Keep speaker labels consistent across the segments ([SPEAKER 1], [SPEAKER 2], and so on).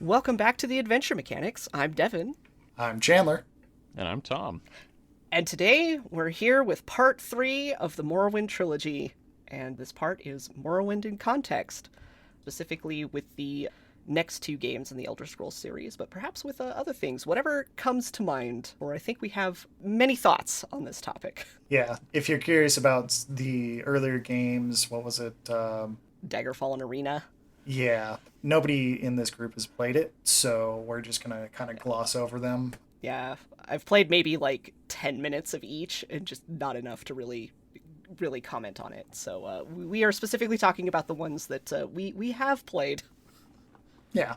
[SPEAKER 1] Welcome back to the Adventure Mechanics. I'm Devin.
[SPEAKER 2] I'm Chandler.
[SPEAKER 3] And I'm Tom.
[SPEAKER 1] And today we're here with part 3 of the Morrowind trilogy. And this part is Morrowind in context, specifically with the next 2 games in the Elder Scrolls series, but perhaps with other things, whatever comes to mind. Or I think we have many thoughts on this topic.
[SPEAKER 2] Yeah, if you're curious about the earlier games, what was it?
[SPEAKER 1] Daggerfall and Arena.
[SPEAKER 2] Yeah, nobody in this group has played it, so we're just going to kind of gloss over them.
[SPEAKER 1] Yeah, I've played maybe like 10 minutes of each and just not enough to really comment on it. So we are specifically talking about the ones that we have played.
[SPEAKER 2] Yeah,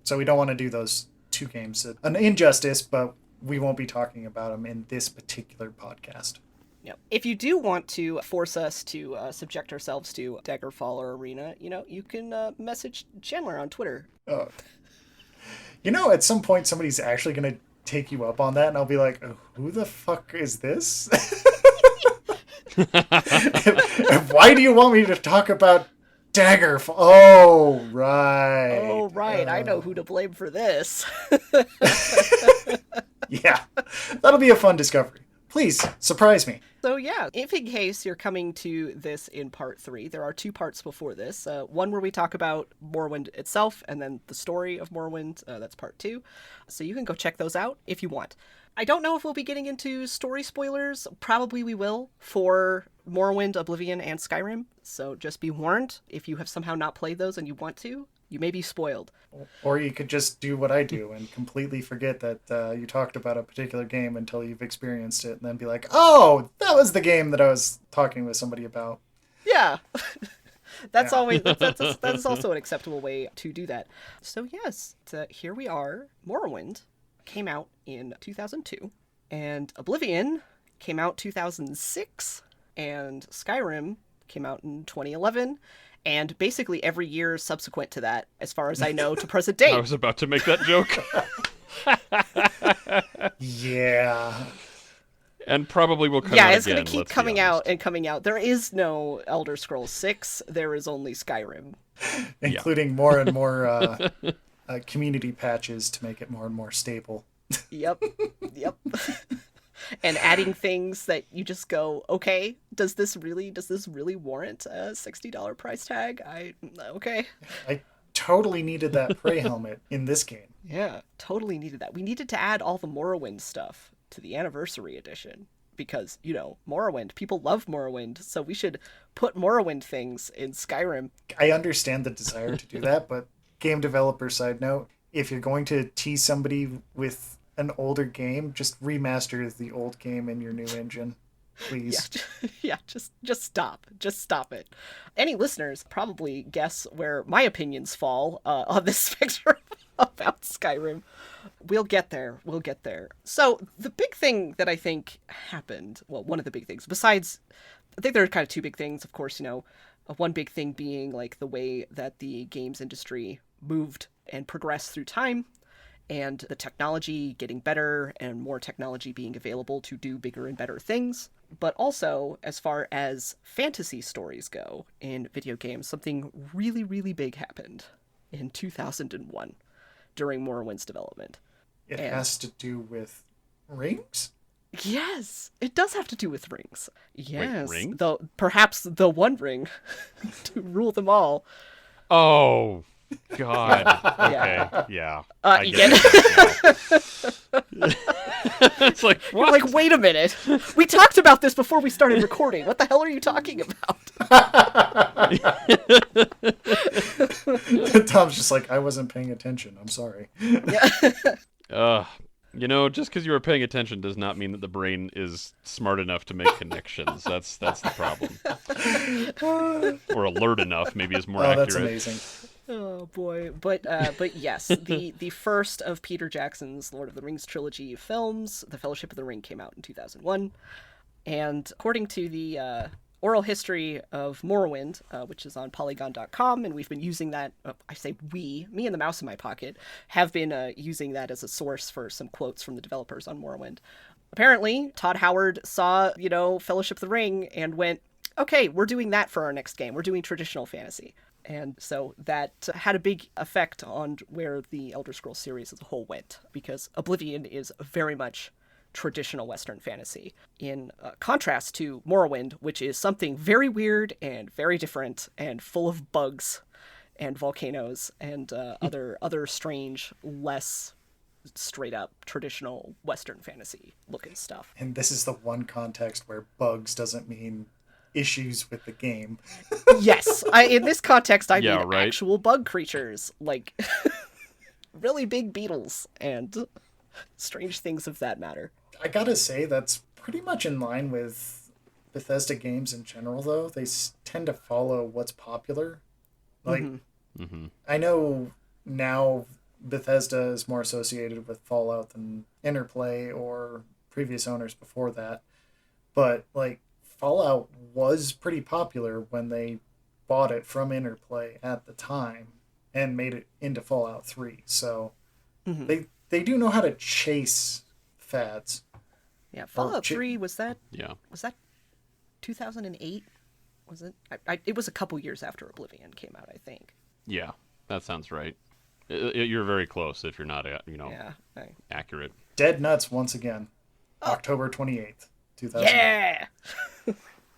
[SPEAKER 2] so we don't want to do those 2 games an injustice, but we won't be talking about them in this particular podcast.
[SPEAKER 1] Yeah. If you do want to force us to subject ourselves to Daggerfall or Arena, you can message Chandler on Twitter.
[SPEAKER 2] At some point somebody's actually going to take you up on that, and I'll be like, who the fuck is this? Why do you want me to talk about Daggerfall? Oh, right.
[SPEAKER 1] Oh, right. I know who to blame for this.
[SPEAKER 2] Yeah, that'll be a fun discovery. Please, surprise me.
[SPEAKER 1] So yeah, if in case you're coming to this in part 3, there are 2 parts before this. One where we talk about Morrowind itself, and then the story of Morrowind, that's part 2. So you can go check those out if you want. I don't know if we'll be getting into story spoilers. Probably we will for Morrowind, Oblivion, and Skyrim. So just be warned, if you have somehow not played those and you want to, you may be spoiled.
[SPEAKER 2] Or you could just do what I do and completely forget that you talked about a particular game until you've experienced it, and then be like, oh, that was the game that I was talking with somebody about.
[SPEAKER 1] Yeah. That's also an acceptable way to do that. So yes, here we are. Morrowind came out in 2002, and Oblivion came out 2006, and Skyrim came out in 2011. And basically every year subsequent to that, as far as I know, to present date.
[SPEAKER 3] I was about to make that joke.
[SPEAKER 2] Yeah.
[SPEAKER 3] And probably will come out
[SPEAKER 1] again.
[SPEAKER 3] again.
[SPEAKER 1] Yeah, it's going to keep coming out and coming out. There is no Elder Scrolls 6. There is only Skyrim.
[SPEAKER 2] Including more and more community patches to make it more and more stable.
[SPEAKER 1] Yep. And adding things that you just go, okay, does this really warrant a $60 price tag? Okay.
[SPEAKER 2] I totally needed that prey helmet in this game.
[SPEAKER 1] Yeah, totally needed that. We needed to add all the Morrowind stuff to the Anniversary Edition because, Morrowind, people love Morrowind, so we should put Morrowind things in Skyrim.
[SPEAKER 2] I understand the desire to do that, but game developer side note, if you're going to tease somebody with an older game, just remaster the old game in your new engine, please.
[SPEAKER 1] Just stop it. Any listeners probably guess where my opinions fall on this spectrum about Skyrim. We'll get there. So the big thing that I think happened, well, one of the big things, besides, I think there are kind of 2 big things, of course, one big thing being like the way that the games industry moved and progressed through time, and the technology getting better and more technology being available to do bigger and better things. But also, as far as fantasy stories go in video games, something really, really big happened in 2001 during Morrowind's development.
[SPEAKER 2] It has to do with rings?
[SPEAKER 1] Yes, it does have to do with rings. Yes,
[SPEAKER 3] Wait, rings?
[SPEAKER 1] Though perhaps the one ring to rule them all.
[SPEAKER 3] Oh, God. Okay, yeah.
[SPEAKER 1] You get it?
[SPEAKER 3] It's like, what?
[SPEAKER 1] You're like, wait a minute. We talked about this before we started recording. What the hell are you talking about?
[SPEAKER 2] Tom's just like, I wasn't paying attention. I'm sorry.
[SPEAKER 1] Yeah.
[SPEAKER 3] Just because you were paying attention does not mean that the brain is smart enough to make connections. That's the problem. Or alert enough, maybe is more accurate.
[SPEAKER 2] That's amazing.
[SPEAKER 1] Oh boy, but yes, the first of Peter Jackson's Lord of the Rings trilogy films, The Fellowship of the Ring, came out in 2001, and according to the oral history of Morrowind, which is on Polygon.com, and we've been using that. I say me and the mouse in my pocket have been using that as a source for some quotes from the developers on Morrowind. Apparently, Todd Howard saw Fellowship of the Ring and went, okay, we're doing that for our next game. We're doing traditional fantasy. And so that had a big effect on where the Elder Scrolls series as a whole went, because Oblivion is very much traditional Western fantasy, in contrast to Morrowind, which is something very weird and very different and full of bugs and volcanoes and other strange, less straight up traditional Western fantasy looking stuff.
[SPEAKER 2] And this is the one context where bugs doesn't mean issues with the game.
[SPEAKER 1] Yes, in this context, I
[SPEAKER 3] Yeah,
[SPEAKER 1] mean
[SPEAKER 3] right.
[SPEAKER 1] actual bug creatures, like really big beetles and strange things of that matter.
[SPEAKER 2] I gotta say, that's pretty much in line with Bethesda games in general, though. They tend to follow what's popular. Like, I know now Bethesda is more associated with Fallout than Interplay or previous owners before that. But, like, Fallout was pretty popular when they bought it from Interplay at the time and made it into Fallout 3. So they do know how to chase fads.
[SPEAKER 1] Yeah, Fallout 3 was that
[SPEAKER 3] Yeah.
[SPEAKER 1] 2008? Was it? It was a couple years after Oblivion came out, I think.
[SPEAKER 3] Yeah, that sounds right. You're very close if you're not,
[SPEAKER 1] Yeah.
[SPEAKER 3] accurate.
[SPEAKER 2] Dead Nuts once again. October 28th, 2000.
[SPEAKER 1] Yeah.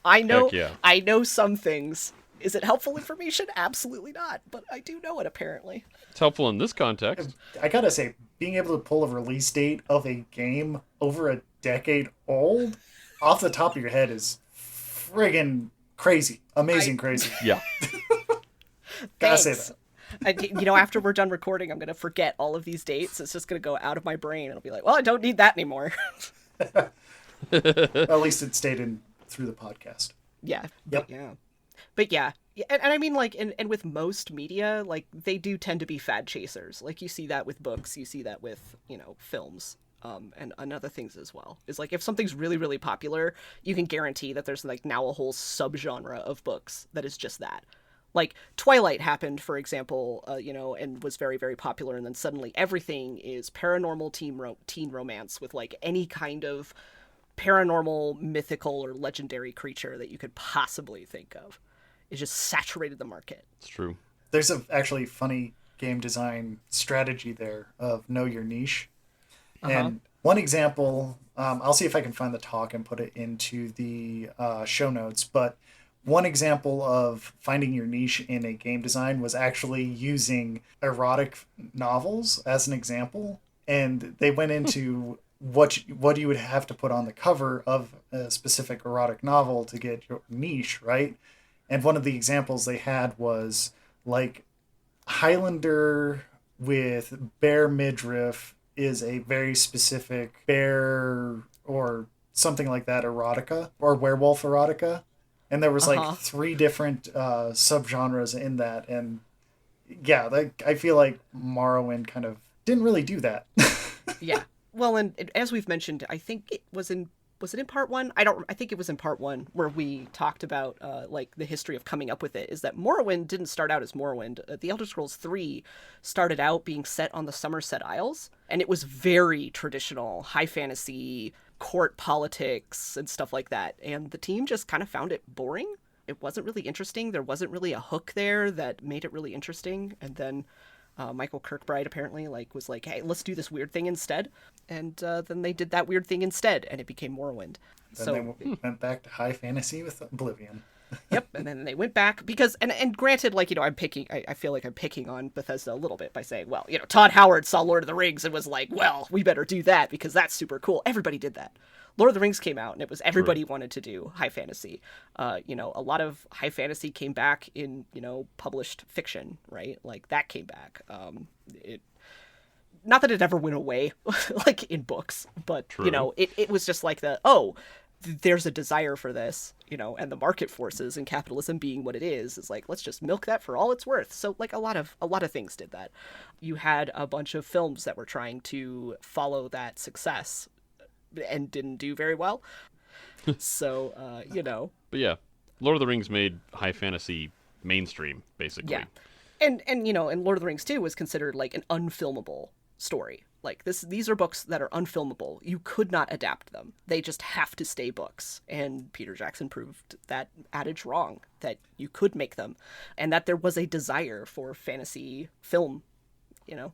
[SPEAKER 1] I know.
[SPEAKER 3] Heck yeah.
[SPEAKER 1] I know some things. Is it helpful information? Absolutely not. But I do know it apparently.
[SPEAKER 3] It's helpful in this context.
[SPEAKER 2] I gotta say, being able to pull a release date of a game over a decade old off the top of your head is friggin' crazy. Amazing crazy.
[SPEAKER 3] Yeah.
[SPEAKER 2] Gotta say
[SPEAKER 1] Thanks.
[SPEAKER 2] that.
[SPEAKER 1] After we're done recording, I'm gonna forget all of these dates. It's just gonna go out of my brain. It'll be like, well, I don't need that anymore.
[SPEAKER 2] At least it stayed in through the podcast.
[SPEAKER 1] Yeah.
[SPEAKER 2] Yep.
[SPEAKER 1] But yeah. And I mean, like, and with most media, like, they do tend to be fad chasers. Like, you see that with books, you see that with, films, and other things as well. Is like, if something's really, really popular, you can guarantee that there's, like, now a whole subgenre of books that is just that. Like, Twilight happened, for example, and was very, very popular, and then suddenly everything is paranormal teen romance with, like, any kind of paranormal, mythical, or legendary creature that you could possibly think of. It just saturated the market.
[SPEAKER 3] It's true.
[SPEAKER 2] There's a actually funny game design strategy there of know your niche. And one example, I'll see if I can find the talk and put it into the show notes, but one example of finding your niche in a game design was actually using erotic novels as an example. And they went into what you would have to put on the cover of a specific erotic novel to get your niche, right? And one of the examples they had was like Highlander with bear midriff is a very specific bear or something like that erotica or werewolf erotica. And there was like 3 different subgenres in that. And yeah, I feel like Morrowind kind of didn't really do that.
[SPEAKER 1] Yeah. Well, and as we've mentioned, I think it was it in part 1? I think it was in part 1 where we talked about like the history of coming up with it, is that Morrowind didn't start out as Morrowind. The Elder Scrolls 3 started out being set on the Somerset Isles, and it was very traditional, high fantasy, court politics and stuff like that. And the team just kind of found it boring. It wasn't really interesting. There wasn't really a hook there that made it really interesting. And then Michael Kirkbride apparently was like, hey, let's do this weird thing instead. And then they did that weird thing instead, and it became Morrowind.
[SPEAKER 2] Then they went back to high fantasy with Oblivion.
[SPEAKER 1] Yep, and then they went back because, and granted, I feel like I'm picking on Bethesda a little bit by saying, well, Todd Howard saw Lord of the Rings and was like, well, we better do that because that's super cool. Everybody did that. Lord of the Rings came out, and it was everybody wanted to do high fantasy. A lot of high fantasy came back in, published fiction, right? Like, that came back. Not that it ever went away, like, in books, but,
[SPEAKER 3] True.
[SPEAKER 1] it was just like there's a desire for this, and the market forces and capitalism being what it is like, let's just milk that for all it's worth. So, like, a lot of things did that. You had a bunch of films that were trying to follow that success and didn't do very well. So,
[SPEAKER 3] But yeah, Lord of the Rings made high fantasy mainstream, basically.
[SPEAKER 1] yeah. And Lord of the Rings 2 was considered like an unfilmable story. Like these are books that are unfilmable. You could not adapt them. They just have to stay books. And Peter Jackson proved that adage wrong, that you could make them, and that there was a desire for fantasy film, you know,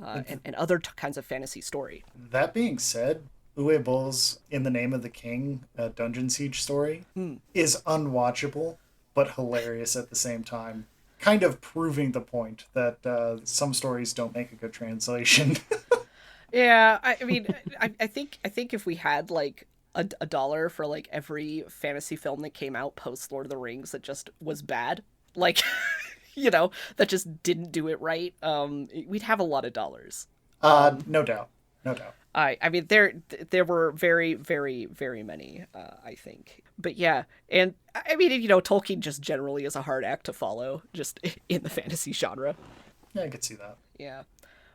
[SPEAKER 1] and other kinds of fantasy story.
[SPEAKER 2] That being said, Uwe Boll's In the Name of the King, a Dungeon Siege story, is unwatchable, but hilarious at the same time. Kind of proving the point that some stories don't make a good translation.
[SPEAKER 1] Yeah, I mean, I think if we had like a dollar for like every fantasy film that came out post Lord of the Rings that just was bad, like you know, that just didn't do it right, we'd have a lot of dollars.
[SPEAKER 2] No doubt, no doubt.
[SPEAKER 1] I mean, there were very, very, very many, I think. But yeah, and I mean, you know, Tolkien just generally is a hard act to follow, just in the fantasy genre.
[SPEAKER 2] Yeah, I could see that.
[SPEAKER 1] Yeah.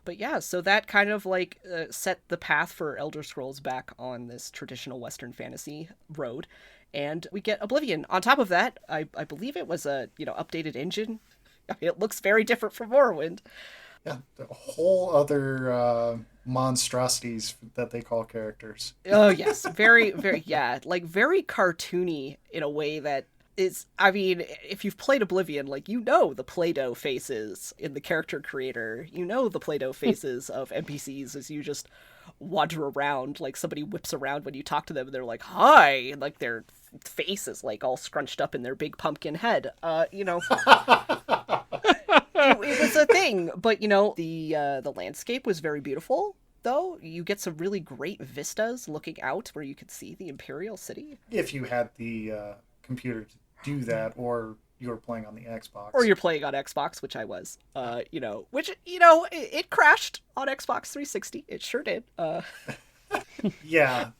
[SPEAKER 1] But yeah, so that kind of like set the path for Elder Scrolls back on this traditional Western fantasy road. And we get Oblivion. On top of that, I believe it was a, you know, updated engine. I mean, it looks very different from Morrowind.
[SPEAKER 2] Yeah, a whole other monstrosities that they call characters.
[SPEAKER 1] Oh yes, very, very, yeah, like very cartoony in a way that is, I mean, if you've played Oblivion, like, you know the Play-Doh faces in the character creator, you know the Play-Doh faces of NPCs as you just wander around, like somebody whips around when you talk to them and they're like, hi, and like their face is like all scrunched up in their big pumpkin head. You know, it was a thing, but you know, the landscape was very beautiful. Though you get some really great vistas looking out where you could see the Imperial City.
[SPEAKER 2] If you had the computer to do that, or you were playing on the Xbox.
[SPEAKER 1] Or you're playing on Xbox, which I was. You know, which, you know, it crashed on Xbox 360. It sure did.
[SPEAKER 2] Yeah.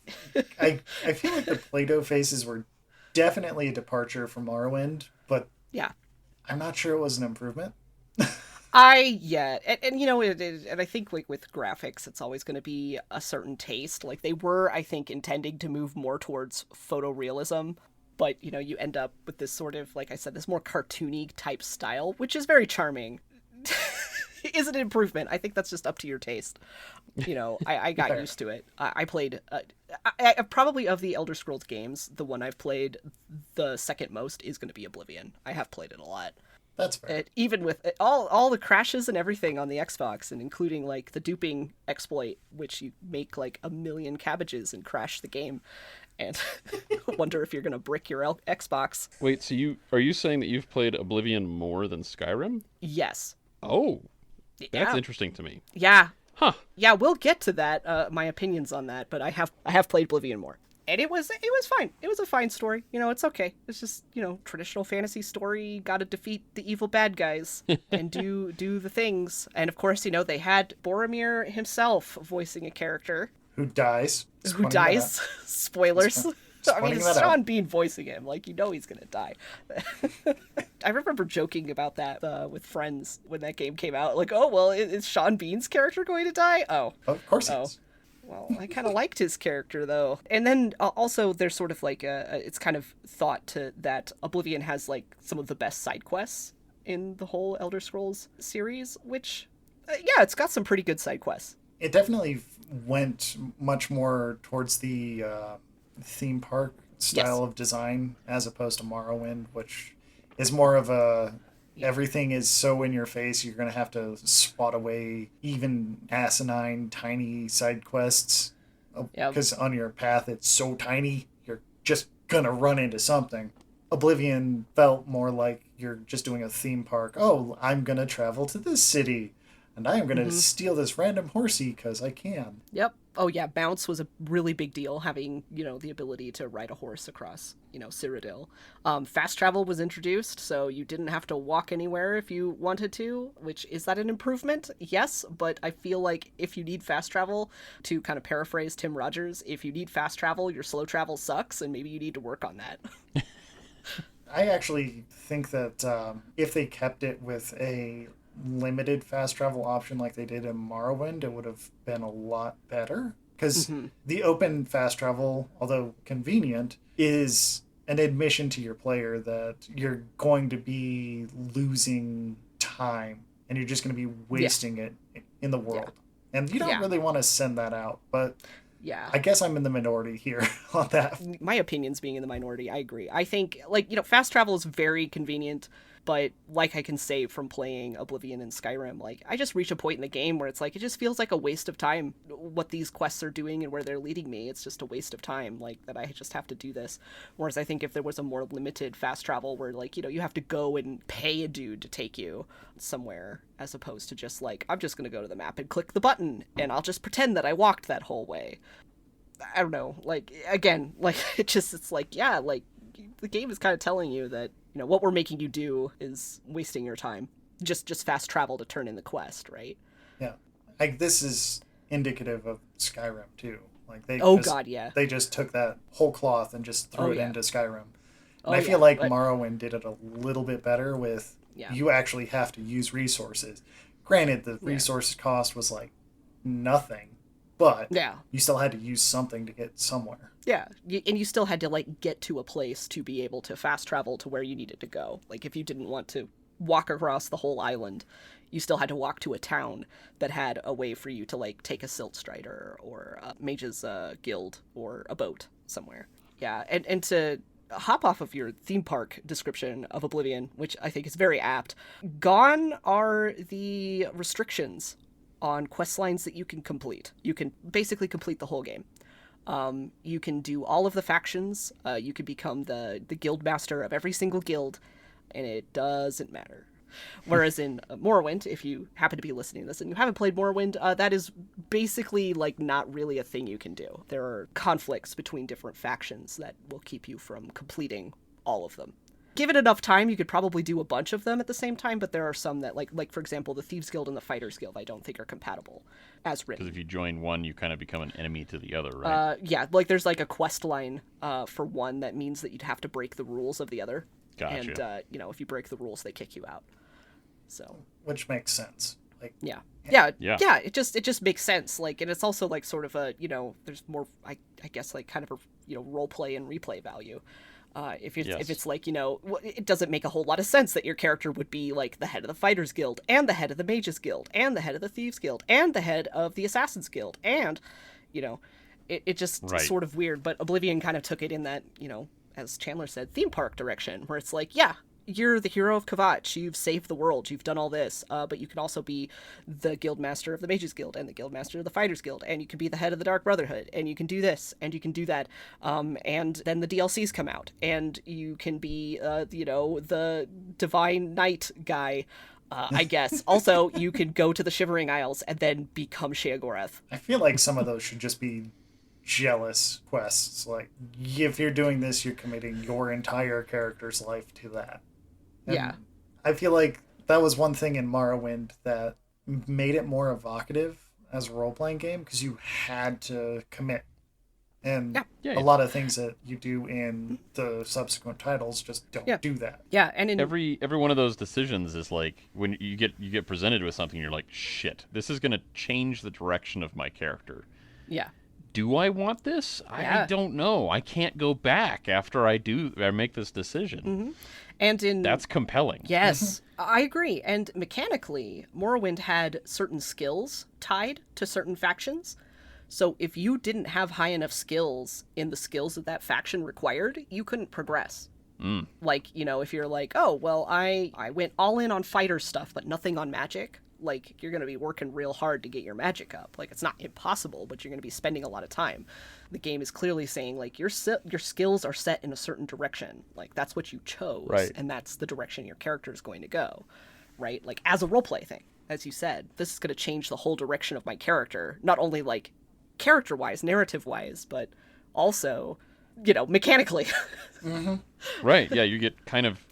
[SPEAKER 2] I feel like the Play-Doh faces were definitely a departure from Morrowind, but
[SPEAKER 1] yeah,
[SPEAKER 2] I'm not sure it was an improvement.
[SPEAKER 1] and you know, and I think like with graphics, it's always going to be a certain taste. Like they were, I think, intending to move more towards photorealism, but you know, you end up with this sort of, like I said, this more cartoony type style, which is very charming. Is it an improvement? I think that's just up to your taste. You know, I got used to it. I played, probably of the Elder Scrolls games, the one I've played the second most is going to be Oblivion. I have played it a lot.
[SPEAKER 2] That's fair.
[SPEAKER 1] Even with all the crashes and everything on the Xbox, and including like the duping exploit, which you make like 1 million cabbages and crash the game, and wonder if you're gonna brick your Xbox.
[SPEAKER 3] Wait, so are you saying that you've played Oblivion more than Skyrim?
[SPEAKER 1] Yes.
[SPEAKER 3] Oh, that's
[SPEAKER 1] yeah.
[SPEAKER 3] interesting to me.
[SPEAKER 1] Yeah.
[SPEAKER 3] Huh.
[SPEAKER 1] Yeah, we'll get to that. My opinions on that, but I have played Oblivion more. And it was fine. It was a fine story. You know, it's okay. It's just, you know, traditional fantasy story. Got to defeat the evil bad guys and do the things. And of course, you know, they had Boromir himself voicing a character
[SPEAKER 2] Who dies.
[SPEAKER 1] who dies. Spoilers. I mean, it's Sean Bean voicing him. Like, you know he's gonna die. I remember joking about that with friends when that game came out. Like, oh, well, is Sean Bean's character going to die? Oh.
[SPEAKER 2] Of course he is.
[SPEAKER 1] Well, I kind of liked his character, though. And then also there's sort of like it's kind of thought that Oblivion has like some of the best side quests in the whole Elder Scrolls series, which, yeah, it's got some pretty good side quests.
[SPEAKER 2] It definitely went much more towards the theme park style of design as opposed to Morrowind, which is more of a everything is so in your face, you're going to have to swat away even asinine, tiny side quests. Because on your path, it's so tiny, you're just going to run into something. Oblivion felt more like you're just doing a theme park. Oh, I'm going to travel to this city, and I am going to steal this random horsey because I can.
[SPEAKER 1] Yep. Oh, yeah, bounce was a really big deal, having, you know, the ability to ride a horse across, you know, Cyrodiil. Fast travel was introduced, so you didn't have to walk anywhere if you wanted to, which, is that an improvement? Yes, but I feel like if you need fast travel, to kind of paraphrase Tim Rogers, if you need fast travel, your slow travel sucks, and maybe you need to work on that.
[SPEAKER 2] I actually think that if they kept it with a limited fast travel option like they did in Morrowind, it would have been a lot better. Because the open fast travel, although convenient, is an admission to your player that you're going to be losing time and you're just going to be wasting it in the world. And you don't
[SPEAKER 1] Yeah.
[SPEAKER 2] really want to send that out, but
[SPEAKER 1] Yeah.
[SPEAKER 2] I guess I'm in the minority here on that.
[SPEAKER 1] My opinions being in the minority, I agree. I think, like, fast travel is very convenient, but like I can say from playing Oblivion and Skyrim, like, I just reach a point in the game where it's like, it just feels like a waste of time what these quests are doing and where they're leading me. It's just a waste of time, like, that I just have to do this. Whereas I think if there was a more limited fast travel where, like, you have to go and pay a dude to take you somewhere, as opposed to just, like, I'm just gonna go to the map and click the button, and I'll just pretend that I walked that whole way. I don't know, like, again, like, it's like, yeah, like, the game is kind of telling you that, what we're making you do is wasting your time. Just fast travel to turn in the quest, right?
[SPEAKER 2] Yeah. Like, this is indicative of Skyrim, too. Like,
[SPEAKER 1] Oh, God, yeah.
[SPEAKER 2] they just took that whole cloth and just threw
[SPEAKER 1] Oh,
[SPEAKER 2] it
[SPEAKER 1] yeah.
[SPEAKER 2] into Skyrim.
[SPEAKER 1] Oh,
[SPEAKER 2] And I feel
[SPEAKER 1] yeah,
[SPEAKER 2] like
[SPEAKER 1] but-
[SPEAKER 2] Morrowind did it a little bit better with
[SPEAKER 1] Yeah.
[SPEAKER 2] you actually have to use resources. Granted, the resource cost was like nothing, but
[SPEAKER 1] Yeah.
[SPEAKER 2] you still had to use something to get somewhere.
[SPEAKER 1] Yeah, and you still had to, like, get to a place to be able to fast travel to where you needed to go. Like, if you didn't want to walk across the whole island, you still had to walk to a town that had a way for you to, like, take a silt strider or a mage's guild or a boat somewhere. Yeah, and to hop off of your theme park description of Oblivion, which I think is very apt, gone are the restrictions on quest lines that you can complete. You can basically complete the whole game. You can do all of the factions. You can become the guild master of every single guild, and it doesn't matter. Whereas in Morrowind, if you happen to be listening to this and you haven't played Morrowind, that is basically, like, not really a thing you can do. There are conflicts between different factions that will keep you from completing all of them. Given enough time, you could probably do a bunch of them at the same time, but there are some that, like for example, the Thieves Guild and the Fighters Guild, I don't think are compatible as written.
[SPEAKER 3] Because if you join one, you kind of become an enemy to the other, right?
[SPEAKER 1] Yeah, like there's like a quest line for one that means that you'd have to break the rules of the other.
[SPEAKER 3] Gotcha.
[SPEAKER 1] And if you break the rules, they kick you out. So
[SPEAKER 2] Which makes sense. Like,
[SPEAKER 1] yeah.
[SPEAKER 3] Yeah.
[SPEAKER 1] It just makes sense. Like, and it's also like sort of a there's more I guess like kind of a role play and replay value. If it's like it doesn't make a whole lot of sense that your character would be like the head of the Fighters Guild and the head of the Mages Guild and the head of the Thieves Guild and the head of the Assassins Guild and it just sort of weird. But Oblivion kind of took it in that as Chandler said, theme park direction, where it's like, yeah, you're the hero of Kvatch, you've saved the world, you've done all this, but you can also be the guild master of the Mages Guild and the guild master of the Fighters Guild, and you can be the head of the Dark Brotherhood, and you can do this, and you can do that, and then the DLCs come out, and you can be, the Divine Knight guy, I guess. Also, you could go to the Shivering Isles and then become Sheogorath.
[SPEAKER 2] I feel like some of those should just be jealous quests. Like, if you're doing this, you're committing your entire character's life to that. And
[SPEAKER 1] Yeah.
[SPEAKER 2] I feel like that was one thing in Morrowind that made it more evocative as a role-playing game, because you had to commit. And a lot of things that you do in the subsequent titles just don't do that.
[SPEAKER 1] Yeah, and in
[SPEAKER 3] Every one of those decisions is like when you get presented with something, you're like, shit, this is going to change the direction of my character.
[SPEAKER 1] Yeah.
[SPEAKER 3] Do I want this? I don't know. I can't go back after I make this decision.
[SPEAKER 1] Mm-hmm. And
[SPEAKER 3] that's compelling.
[SPEAKER 1] Yes, I agree. And mechanically, Morrowind had certain skills tied to certain factions. So if you didn't have high enough skills in the skills that that faction required, you couldn't progress. Like, if you're like, oh, well, I went all in on fighter stuff, but nothing on magic. Like, you're going to be working real hard to get your magic up. Like, it's not impossible, but you're going to be spending a lot of time. The game is clearly saying, like, your skills are set in a certain direction. Like, that's what you chose.
[SPEAKER 3] Right.
[SPEAKER 1] And that's the direction your character is going to go. Right? Like, as a roleplay thing, as you said, this is going to change the whole direction of my character. Not only, like, character-wise, narrative-wise, but also, mechanically.
[SPEAKER 3] Right. Yeah, you get kind of...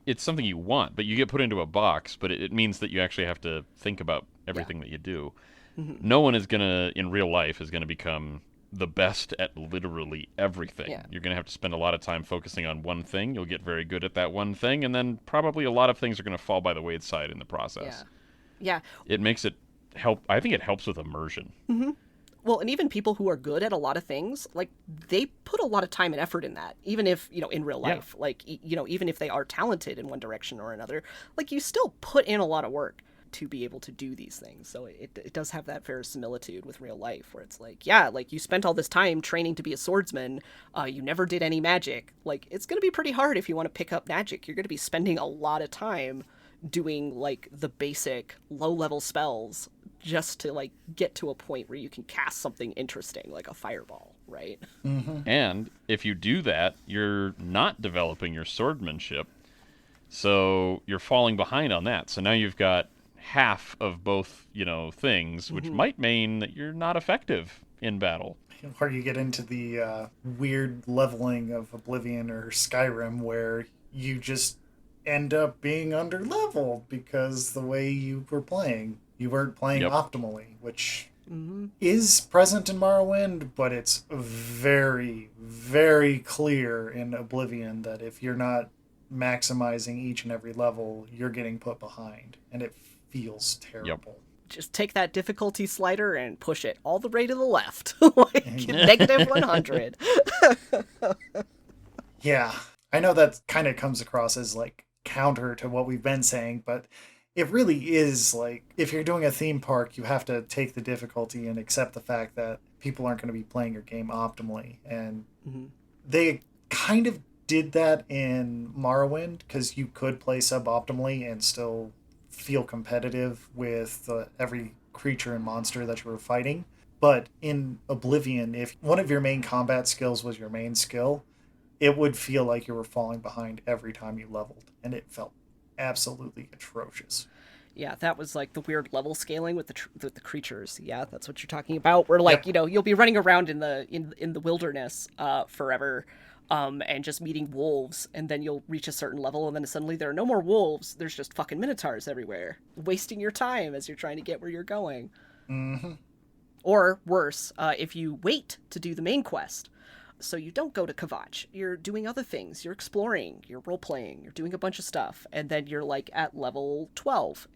[SPEAKER 3] It's something you want, but you get put into a box, but it means that you actually have to think about everything that you do. Mm-hmm. No one is going to, in real life, is going to become the best at literally everything.
[SPEAKER 1] Yeah.
[SPEAKER 3] You're going to have to spend a lot of time focusing on one thing. You'll get very good at that one thing, and then probably a lot of things are going to fall by the wayside in the process.
[SPEAKER 1] Yeah.
[SPEAKER 3] It makes it help. I think it helps with immersion.
[SPEAKER 1] Mm-hmm. Well, and even people who are good at a lot of things, like, they put a lot of time and effort in that, even if, in real life, like, even if they are talented in one direction or another, like, you still put in a lot of work. to be able to do these things. So it does have that verisimilitude with real life, where it's like, yeah, like you spent all this time training to be a swordsman, you never did any magic. Like, it's going to be pretty hard if you want to pick up magic. You're going to be spending a lot of time doing like the basic low level spells just to like get to a point where you can cast something interesting like a fireball, right?
[SPEAKER 3] And if you do that, you're not developing your swordmanship. So you're falling behind on that. So now you've got half of both, things, which might mean that you're not effective in battle.
[SPEAKER 2] Or you get into the weird leveling of Oblivion or Skyrim where you just end up being under leveled because the way you were playing. You weren't playing optimally, which is present in Morrowind, but it's very, very clear in Oblivion that if you're not maximizing each and every level, you're getting put behind, and it feels terrible.
[SPEAKER 1] Just take that difficulty slider and push it all the way to the left, like -100.
[SPEAKER 2] Yeah, I know that kind of comes across as like counter to what we've been saying, but it really is like, if you're doing a theme park, you have to take the difficulty and accept the fact that people aren't going to be playing your game optimally. And they kind of did that in Morrowind, because you could play suboptimally and still feel competitive with every creature and monster that you were fighting. But in Oblivion, if one of your main combat skills was your main skill, it would feel like you were falling behind every time you leveled, and it felt absolutely atrocious.
[SPEAKER 1] Yeah, that was like the weird level scaling with the creatures. Yeah, that's what you're talking about. Where like, you'll be running around in the wilderness forever, and just meeting wolves, and then you'll reach a certain level, and then suddenly there are no more wolves. There's just fucking minotaurs everywhere, wasting your time as you're trying to get where you're going. Or worse, if you wait to do the main quest. So you don't go to Kvatch. You're doing other things. You're exploring. You're role-playing. You're doing a bunch of stuff. And then you're like at level 12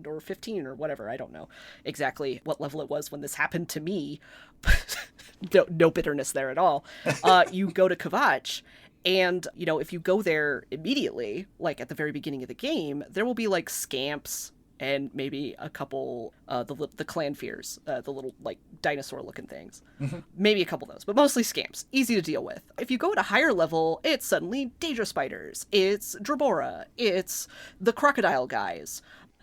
[SPEAKER 1] or 15 or whatever. I don't know exactly what level it was when this happened to me. No bitterness there at all. You go to Kvatch, and, if you go there immediately, like at the very beginning of the game, there will be like scamps and maybe a couple, the clan fears, the little, like, dinosaur-looking things. Maybe a couple of those, but mostly scamps. Easy to deal with. If you go at a higher level, it's suddenly Daedra spiders. It's Drabora. It's the crocodile guys.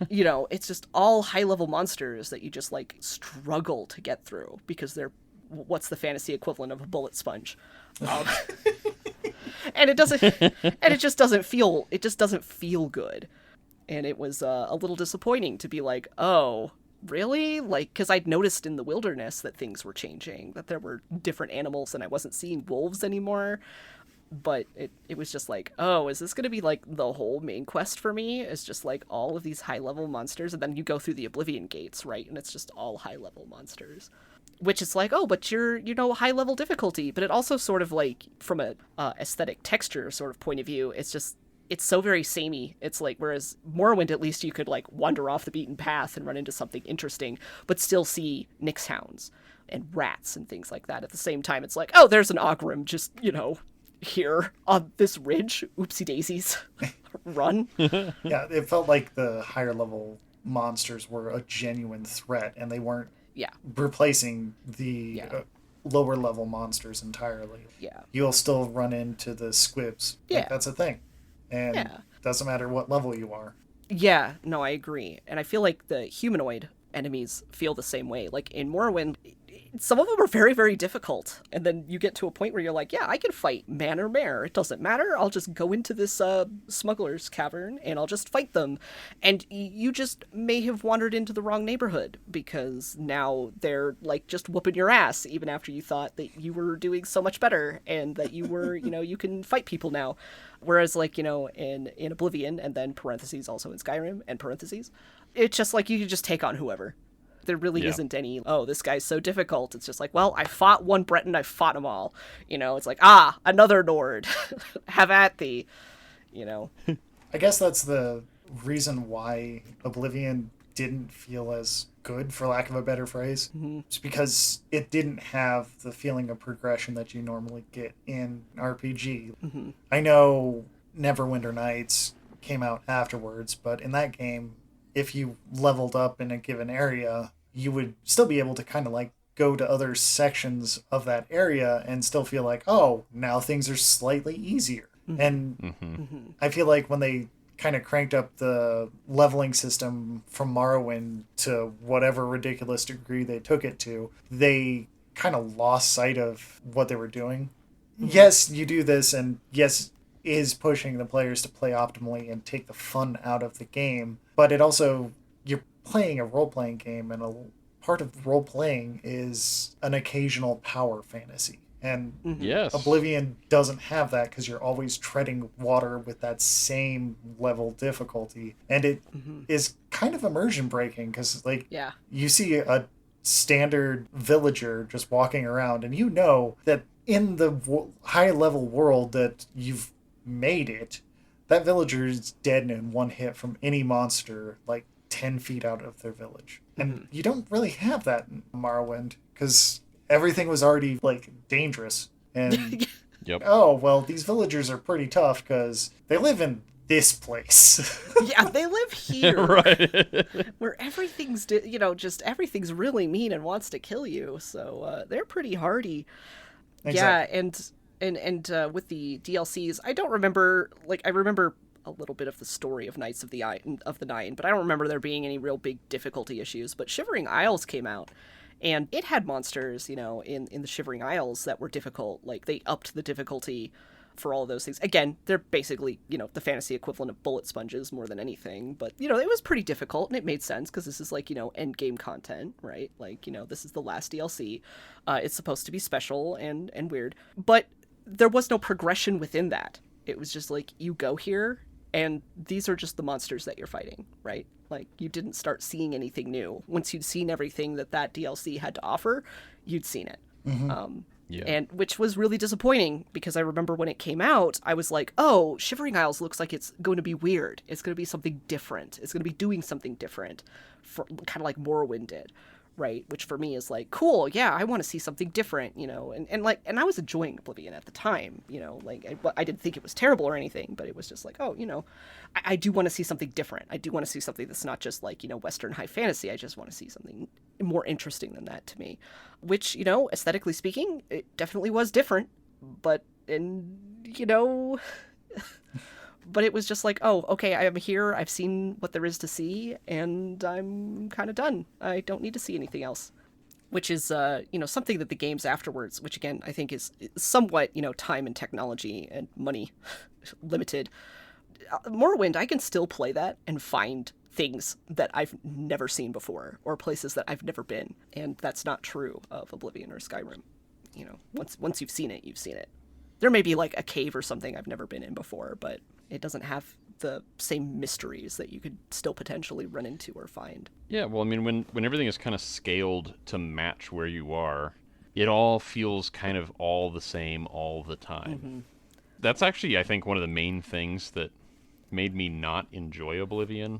[SPEAKER 1] It's just all high-level monsters that you just, like, struggle to get through because they're, what's the fantasy equivalent of a bullet sponge? And it just doesn't feel good. And it was a little disappointing to be like, oh, really? Like, because I'd noticed in the wilderness that things were changing, that there were different animals and I wasn't seeing wolves anymore. But it was just like, oh, is this going to be like the whole main quest for me? It's just like all of these high-level monsters, and then you go through the Oblivion gates, right? And it's just all high-level monsters. Which is like, oh, but you're, high-level difficulty. But it also sort of like, from a aesthetic texture sort of point of view, it's so very samey. It's like, whereas Morrowind, at least you could like wander off the beaten path and run into something interesting, but still see Nyx hounds and rats and things like that. At the same time, it's like, oh, there's an Ogrim just, here on this ridge. Oopsie daisies. Run.
[SPEAKER 2] Yeah, it felt like the higher level monsters were a genuine threat, and they weren't replacing the lower level monsters entirely.
[SPEAKER 1] Yeah.
[SPEAKER 2] You'll still run into the squibs.
[SPEAKER 1] Yeah.
[SPEAKER 2] Like, that's a thing. And it doesn't matter what level you are.
[SPEAKER 1] Yeah, no, I agree. And I feel like the humanoid enemies feel the same way. Like in Morrowind, some of them are very, very difficult. And then you get to a point where you're like, yeah, I can fight man or mare. It doesn't matter. I'll just go into this smuggler's cavern and I'll just fight them. And you just may have wandered into the wrong neighborhood because now they're like just whooping your ass even after you thought that you were doing so much better and that you were, you can fight people now. Whereas like, in Oblivion and then parentheses also in Skyrim and parentheses, it's just like you can just take on whoever. There really isn't any, oh, this guy's so difficult. It's just like, well, I fought one Breton, I fought them all. It's like, another Nord. Have at thee.
[SPEAKER 2] I guess that's the reason why Oblivion didn't feel as good, for lack of a better phrase. It's because it didn't have the feeling of progression that you normally get in RPG. I know Neverwinter Nights came out afterwards, but in that game, if you leveled up in a given area, you would still be able to kind of like go to other sections of that area and still feel like, oh, now things are slightly easier. And I feel like when they kind of cranked up the leveling system from Morrowind to whatever ridiculous degree they took it to, they kind of lost sight of what they were doing. Yes, you do this, and yes, is pushing the players to play optimally and take the fun out of the game, but it also, you're playing a role-playing game, and a part of role-playing is an occasional power fantasy. And
[SPEAKER 3] Yes.
[SPEAKER 2] Oblivion doesn't have that because you're always treading water with that same level difficulty. And it is kind of immersion breaking because, like,
[SPEAKER 1] Yeah.
[SPEAKER 2] you see a standard villager just walking around, and you know that in the high level world that you've made it, that villager is dead in one hit from any monster like 10 feet out of their village. And you don't really have that in Morrowind because everything was already like dangerous. And
[SPEAKER 3] Yep.
[SPEAKER 2] oh, well, these villagers are pretty tough because they live in this place.
[SPEAKER 1] Yeah, they live here.
[SPEAKER 3] Right.
[SPEAKER 1] Where everything's, just everything's really mean and wants to kill you. So they're pretty hardy.
[SPEAKER 2] Exactly.
[SPEAKER 1] Yeah, and with the DLCs, I don't remember, I remember a little bit of the story of Knights of the Nine, but I don't remember there being any real big difficulty issues. But Shivering Isles came out, and it had monsters, in the Shivering Isles that were difficult. Like, they upped the difficulty for all of those things. Again, they're basically, the fantasy equivalent of bullet sponges more than anything. But, it was pretty difficult, and it made sense because this is end game content, right? This is the last DLC. It's supposed to be special and weird. But there was no progression within that. It was just like, you go here, and these are just the monsters that you're fighting, right? Like, you didn't start seeing anything new. Once you'd seen everything that DLC had to offer, you'd seen it.
[SPEAKER 3] Yeah.
[SPEAKER 1] And which was really disappointing because I remember when it came out, I was like, oh, Shivering Isles looks like it's going to be weird. It's going to be something different. It's going to be doing something different, kind of like Morrowind did, right? Which for me is like, cool, yeah, I want to see something different, and I was enjoying Oblivion at the time, I didn't think it was terrible or anything, but it was just like, oh, I do want to see something different. I do want to see something that's not just like, Western high fantasy. I just want to see something more interesting than that to me, which, aesthetically speaking, it definitely was different, but but it was just like, oh, okay, I am here, I've seen what there is to see, and I'm kind of done. I don't need to see anything else. Which is, something that the games afterwards, which again, I think is somewhat, time and technology and money limited. Morrowind, I can still play that and find things that I've never seen before, or places that I've never been, and that's not true of Oblivion or Skyrim. Once you've seen it, you've seen it. There may be like a cave or something I've never been in before, but it doesn't have the same mysteries that you could still potentially run into or find.
[SPEAKER 3] Yeah, well, I mean, when everything is kind of scaled to match where you are, it all feels kind of all the same all the time. That's actually, I think, one of the main things that made me not enjoy Oblivion.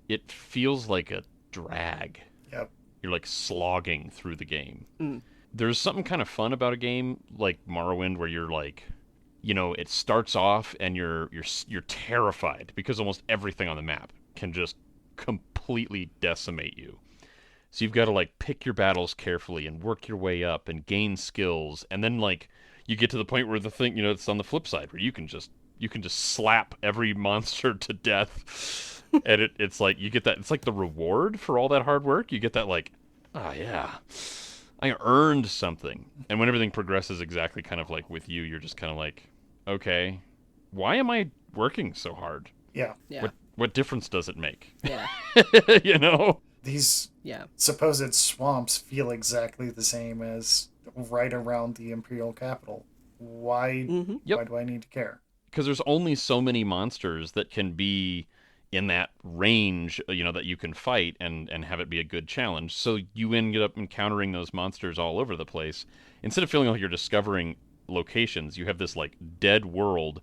[SPEAKER 3] It feels like a drag.
[SPEAKER 2] Yep.
[SPEAKER 3] You're like slogging through the game. There's something kind of fun about a game like Morrowind where you're like, it starts off and you're terrified because almost everything on the map can just completely decimate you. So you've got to like pick your battles carefully and work your way up and gain skills, and then like you get to the point where the thing, it's on the flip side where you can just slap every monster to death, and it's like you get that. It's like the reward for all that hard work. You get that like, oh yeah, I earned something. And when everything progresses exactly kind of like with you, you're just kind of like, okay, why am I working so hard?
[SPEAKER 2] Yeah.
[SPEAKER 1] Yeah.
[SPEAKER 3] What difference does it make?
[SPEAKER 1] Yeah.
[SPEAKER 2] These
[SPEAKER 1] Yeah.
[SPEAKER 2] supposed swamps feel exactly the same as right around the Imperial capital. Why
[SPEAKER 3] Yep.
[SPEAKER 2] why do I need to care?
[SPEAKER 3] Because there's only so many monsters that can be in that range, that you can fight and have it be a good challenge. So you end up encountering those monsters all over the place. Instead of feeling like you're discovering locations, you have this like dead world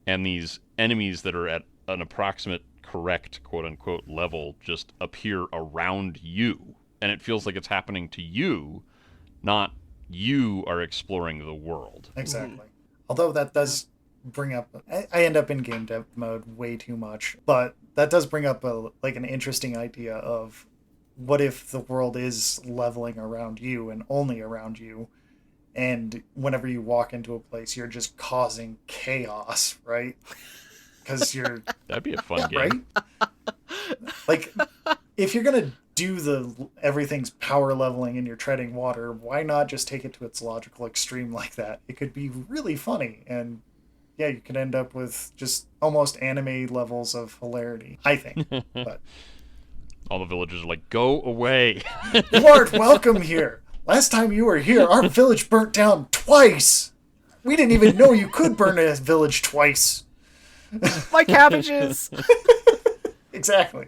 [SPEAKER 3] and these enemies that are at an approximate correct quote-unquote level just appear around you. And it feels like it's happening to you, not you are exploring the world.
[SPEAKER 2] Exactly. Although that does bring up, I end up in game dev mode way too much, but that does bring up an interesting idea of what if the world is leveling around you and only around you, and whenever you walk into a place, you're just causing chaos, right? Because you're
[SPEAKER 3] That'd be a fun
[SPEAKER 2] right.
[SPEAKER 3] game.
[SPEAKER 2] Like, if you're gonna do the everything's power leveling and you're treading water, why not just take it to its logical extreme like that? It could be really funny, and yeah, you could end up with just almost anime levels of hilarity, I think. But
[SPEAKER 3] All the villagers are like, go away.
[SPEAKER 2] you aren't welcome here. Last time you were here, our village burnt down twice. We didn't even know you could burn a village twice.
[SPEAKER 1] My cabbages.
[SPEAKER 2] Exactly.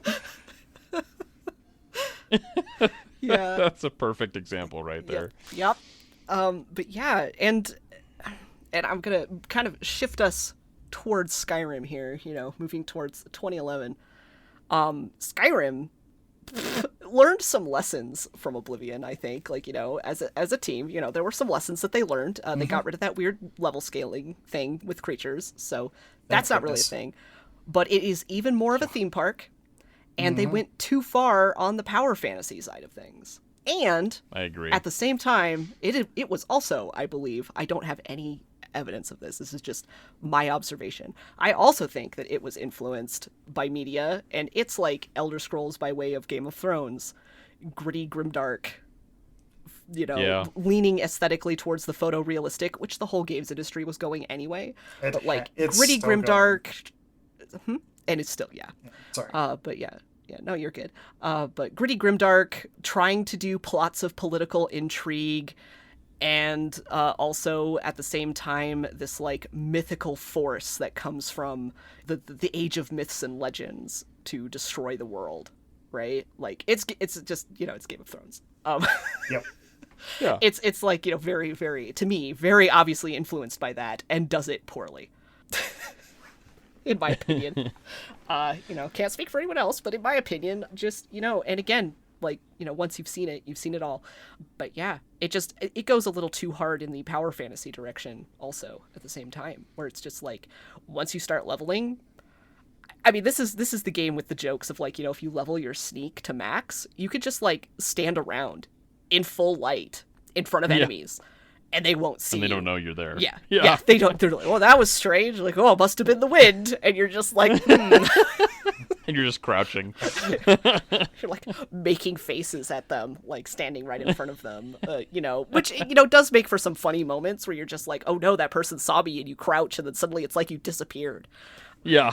[SPEAKER 1] Yeah.
[SPEAKER 3] That's a perfect example right there.
[SPEAKER 1] Yep. But yeah, and I'm gonna kind of shift us towards Skyrim here. Moving towards 2011. Skyrim learned some lessons from Oblivion, I think. As a team, there were some lessons that they learned. They got rid of that weird level scaling thing with creatures, so that's not really a thing. But it is even more of a theme park, and they went too far on the power fantasy side of things. And
[SPEAKER 3] I agree.
[SPEAKER 1] at the same time, it was also, I believe, I don't have any evidence of this. This is just my observation. I also think that it was influenced by media, and it's like Elder Scrolls by way of Game of Thrones, gritty, grimdark, leaning aesthetically towards the photorealistic, which the whole games industry was going anyway. But
[SPEAKER 2] it's
[SPEAKER 1] gritty,
[SPEAKER 2] still
[SPEAKER 1] grimdark, and it's still
[SPEAKER 2] Sorry.
[SPEAKER 1] but yeah. Yeah, no, you're good. But gritty, grimdark, trying to do plots of political intrigue, and also at the same time this mythical force that comes from the age of myths and legends to destroy the world, right? It's just it's Game of Thrones.
[SPEAKER 2] Yep.
[SPEAKER 3] Yeah.
[SPEAKER 1] It's very, very, to me, very obviously influenced by that, and does it poorly. In my opinion. Can't speak for anyone else, but in my opinion, just, and again, once you've seen it all. But yeah, it goes a little too hard in the power fantasy direction also at the same time, where it's just once you start leveling, I mean, this is the game with the jokes of if you level your sneak to max, you could just stand around in full light in front of enemies. And they won't see
[SPEAKER 3] And they
[SPEAKER 1] you.
[SPEAKER 3] don't know you're there.
[SPEAKER 1] Yeah. They don't. They're like, "Oh, that was strange." Oh, it must have been the wind. And you're just like,
[SPEAKER 3] And you're just crouching.
[SPEAKER 1] You're making faces at them, standing right in front of them. Which does make for some funny moments where you're just like, "Oh no, that person saw me," and you crouch, and then suddenly it's like you disappeared.
[SPEAKER 3] Yeah.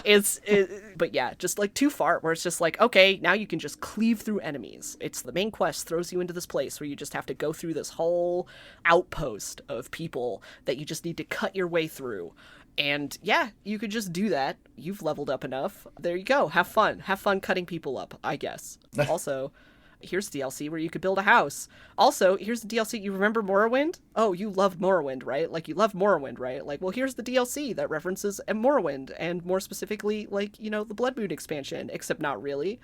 [SPEAKER 1] But yeah, just too far, where it's just okay, now you can just cleave through enemies. It's the main quest throws you into this place where you just have to go through this whole outpost of people that you just need to cut your way through. And yeah, you could just do that. You've leveled up enough. There you go. Have fun cutting people up, I guess. Also, here's DLC where you could build a house. Also, here's the DLC. You remember Morrowind? Oh, you loved Morrowind, right? You love Morrowind, right? Well, here's the DLC that references Morrowind, and more specifically, the Blood Moon expansion, except not really.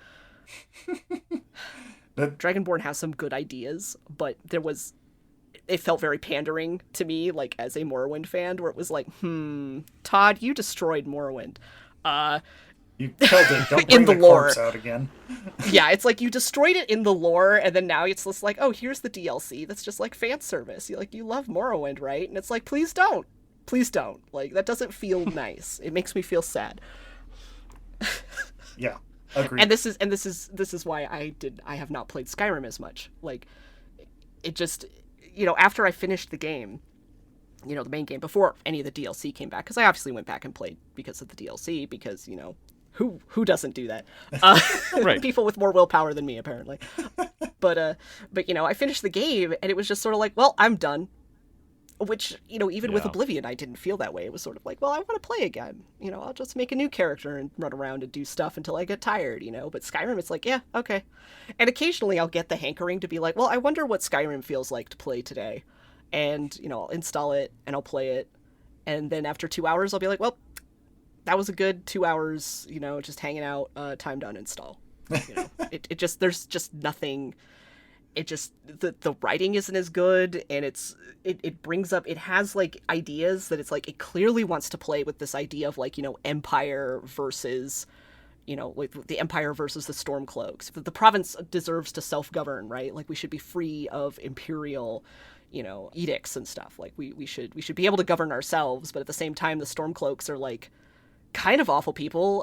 [SPEAKER 1] Dragonborn has some good ideas, but it felt very pandering to me, as a Morrowind fan, where it was Todd, you destroyed Morrowind.
[SPEAKER 2] You killed it. Don't bring
[SPEAKER 1] in the
[SPEAKER 2] the
[SPEAKER 1] lore.
[SPEAKER 2] corpse out again.
[SPEAKER 1] Yeah, it's you destroyed it in the lore, and then now it's just oh, here's the DLC that's just fan service. You love Morrowind, right? And it's please don't. Please don't. That doesn't feel nice. It makes me feel sad.
[SPEAKER 2] Yeah, agreed.
[SPEAKER 1] And this is why I have not played Skyrim as much. It just, after I finished the game, the main game, before any of the DLC came back, because I obviously went back and played because of the DLC, because, who doesn't do that?
[SPEAKER 3] Right.
[SPEAKER 1] People with more willpower than me, apparently. But I finished the game, and it was just sort of well, I'm done. Which, even with Oblivion, I didn't feel that way. It was sort of well, I want to play again. I'll just make a new character and run around and do stuff until I get tired, But Skyrim, it's yeah, okay. And occasionally I'll get the hankering to be well, I wonder what Skyrim feels like to play today. And, I'll install it, and I'll play it. And then after 2 hours, I'll be well, that was a good 2 hours, just hanging out, time to uninstall. It just, there's just nothing. It just, the writing isn't as good, and it brings up, it has ideas that it's it clearly wants to play with this idea of empire versus with the Empire versus the Stormcloaks. The province deserves to self-govern, right? Like, we should be free of imperial, edicts and stuff. Like, we should be able to govern ourselves, but at the same time, the Stormcloaks are, like, kind of awful people,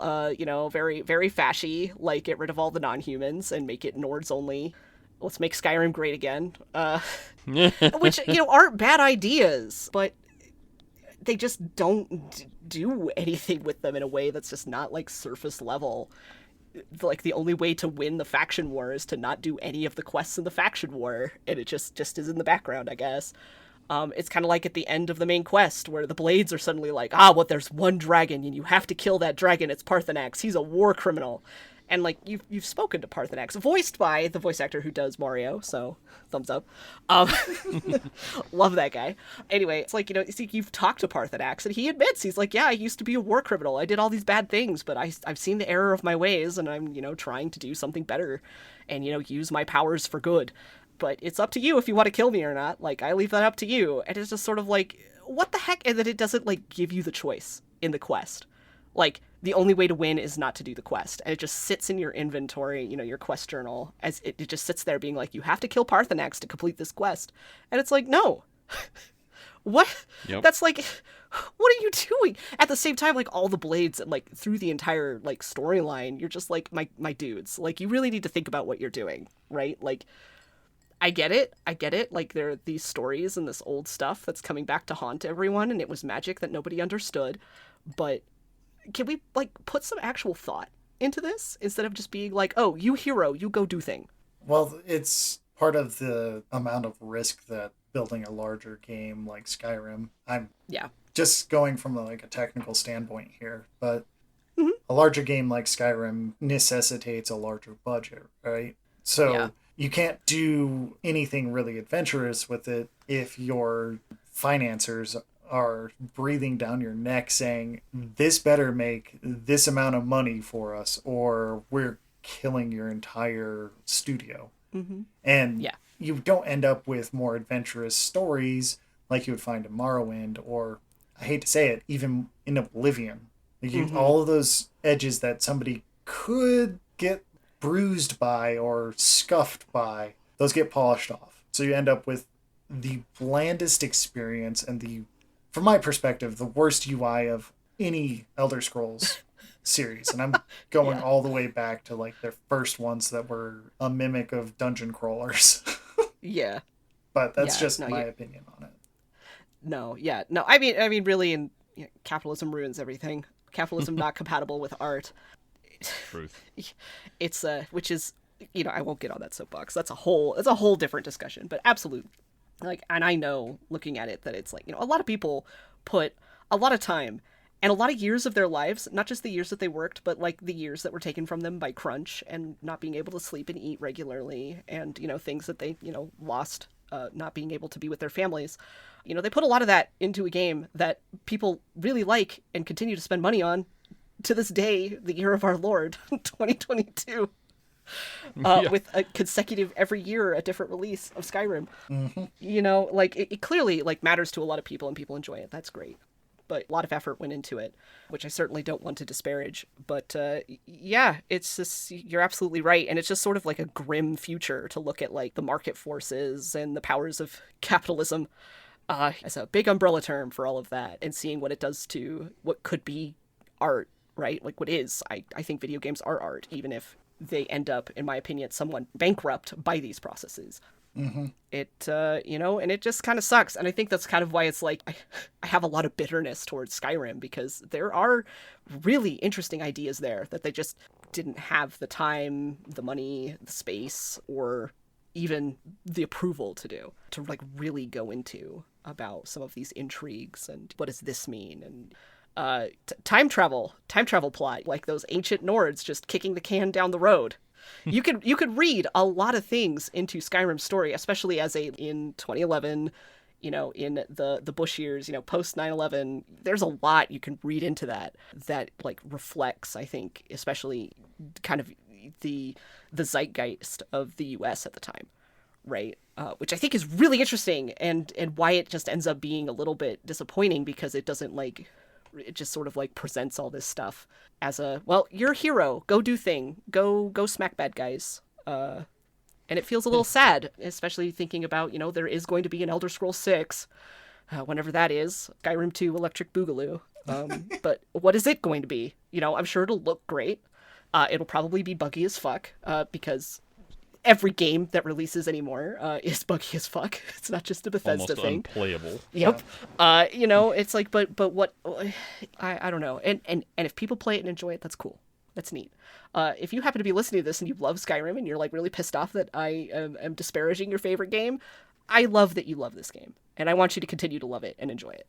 [SPEAKER 1] very, very fashy, like, get rid of all the non-humans and make it Nords only. Let's make Skyrim great again. Which, aren't bad ideas, but they just don't do anything with them in a way that's just not, like, surface level. Like, the only way to win the faction war is to not do any of the quests in the faction war, and it just is in the background, I guess. It's kind of like at the end of the main quest, where the Blades are suddenly like, there's one dragon, and you have to kill that dragon, it's Parthenax, he's a war criminal. And, like, you've spoken to Parthenax, voiced by the voice actor who does Mario, so thumbs up. Love that guy. Anyway, it's like, you've talked to Parthenax, and he admits, he's like, yeah, I used to be a war criminal. I did all these bad things, but I've seen the error of my ways, and I'm, trying to do something better and, use my powers for good. But it's up to you if you want to kill me or not. Like, I leave that up to you. And it's just sort of like, what the heck? And then it doesn't, like, give you the choice in the quest. Like, the only way to win is not to do the quest. And it just sits in your inventory, your quest journal, as it just sits there being like, you have to kill Parthenax to complete this quest. And it's like, no. What? Yep. That's like, what are you doing? At the same time, like, all the Blades, like, through the entire, like, storyline, you're just like, my dudes. Like, you really need to think about what you're doing, right? Like, I get it. Like, there are these stories and this old stuff that's coming back to haunt everyone, and it was magic that nobody understood. But can we, like, put some actual thought into this instead of just being like, oh, you hero, you go do thing?
[SPEAKER 2] Well, it's part of the amount of risk that building a larger game like Skyrim. I'm just going from like a technical standpoint here, but a larger game like Skyrim necessitates a larger budget, right? So you can't do anything really adventurous with it if your financiers are breathing down your neck saying, this better make this amount of money for us or we're killing your entire studio. And you don't end up with more adventurous stories like you would find in Morrowind, or, I hate to say it, even in Oblivion. Like, all of those edges that somebody could get bruised by or scuffed by, those get polished off. So you end up with the blandest experience and the, from my perspective, the worst UI of any Elder Scrolls series. And I'm going all the way back to, like, their first ones that were a mimic of dungeon crawlers. But that's just my opinion on it.
[SPEAKER 1] I mean, really, and capitalism ruins everything. Capitalism not compatible with art.
[SPEAKER 3] Truth.
[SPEAKER 1] It's which is, I won't get on that soapbox. That's a whole different discussion. But absolutely, like, and I know, looking at it, that it's like, a lot of people put a lot of time and a lot of years of their lives, not just the years that they worked, but, like, the years that were taken from them by crunch and not being able to sleep and eat regularly, and, things that they, lost, not being able to be with their families. They put a lot of that into a game that people really like and continue to spend money on to this day, the year of our Lord, 2022. With a consecutive, every year, a different release of Skyrim. Like, it clearly, like, matters to a lot of people and people enjoy it. That's great. But a lot of effort went into it, which I certainly don't want to disparage. But it's just, you're absolutely right. And it's just sort of like a grim future to look at, like, the market forces and the powers of capitalism as a big umbrella term for all of that, and seeing what it does to what could be art, right? Like, what is. I think video games are art, even if they end up, in my opinion, somewhat bankrupt by these processes. It, and it just kind of sucks. And I think that's kind of why it's like, I have a lot of bitterness towards Skyrim, because there are really interesting ideas there that they just didn't have the time, the money, the space, or even the approval to do, to, like, really go into about some of these intrigues and what does this mean, and time travel plot, like those ancient Nords just kicking the can down the road. You could read a lot of things into Skyrim's story, especially in 2011, in the Bush years, post 9/11. There's a lot you can read into that like reflects, I think, especially kind of the zeitgeist of the U.S. at the time, right? Which I think is really interesting, and why it just ends up being a little bit disappointing, because it doesn't, like, it just sort of like presents all this stuff as a, well, you're a hero, go do thing, go smack bad guys. And it feels a little sad, especially thinking about, there is going to be an Elder Scrolls 6, whenever that is, Skyrim 2 Electric Boogaloo. But what is it going to be? I'm sure it'll look great. It'll probably be buggy as fuck, because every game that releases anymore is buggy as fuck. It's not just a Bethesda
[SPEAKER 3] Almost
[SPEAKER 1] thing.
[SPEAKER 3] Unplayable.
[SPEAKER 1] Yep. It's like, but what, I don't know. And if people play it and enjoy it, that's cool. That's neat. If you happen to be listening to this and you love Skyrim and you're like really pissed off that I am disparaging your favorite game, I love that you love this game. And I want you to continue to love it and enjoy it.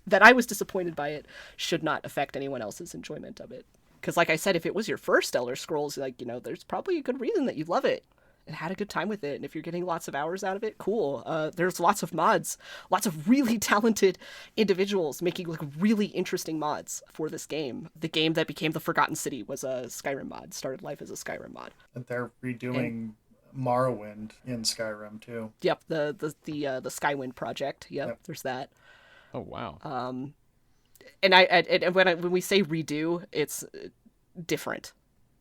[SPEAKER 1] That I was disappointed by it should not affect anyone else's enjoyment of it. Because like I said, if it was your first Elder Scrolls, there's probably a good reason that you love it and had a good time with it. And if you're getting lots of hours out of it, cool. There's lots of mods, lots of really talented individuals making like really interesting mods for this game. The game that became the Forgotten City was a Skyrim mod, started life as a Skyrim mod.
[SPEAKER 2] And they're redoing Morrowind in Skyrim too.
[SPEAKER 1] Yep, the Skywind project. Yep, there's that.
[SPEAKER 3] Oh wow.
[SPEAKER 1] And when we say redo, it's different.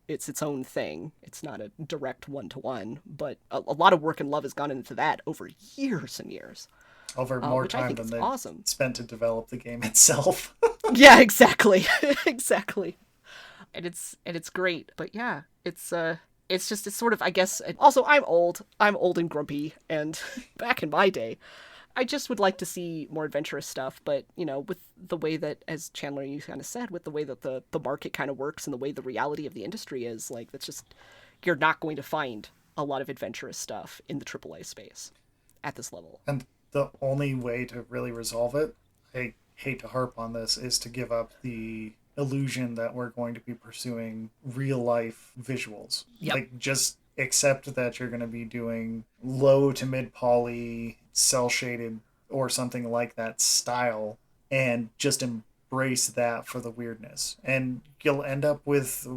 [SPEAKER 1] It's its own thing. It's not a direct one-to-one, but a lot of work and love has gone into that over years and years.
[SPEAKER 2] Over more time than they
[SPEAKER 1] awesome.
[SPEAKER 2] spent to develop the game itself.
[SPEAKER 1] Yeah, exactly. Exactly. And it's great. But yeah, it's sort of, I guess, also I'm old and grumpy, and back in my day, I just would like to see more adventurous stuff, but, with the way that, as Chandler, you kind of said, with the way that the market kind of works and the way the reality of the industry is, like, that's just, you're not going to find a lot of adventurous stuff in the AAA space at this level.
[SPEAKER 2] And the only way to really resolve it, I hate to harp on this, is to give up the illusion that we're going to be pursuing real-life visuals.
[SPEAKER 1] Yep.
[SPEAKER 2] Like, just accept that you're going to be doing low to mid-poly, cel-shaded, or something like that style, and just embrace that for the weirdness. And you'll end up with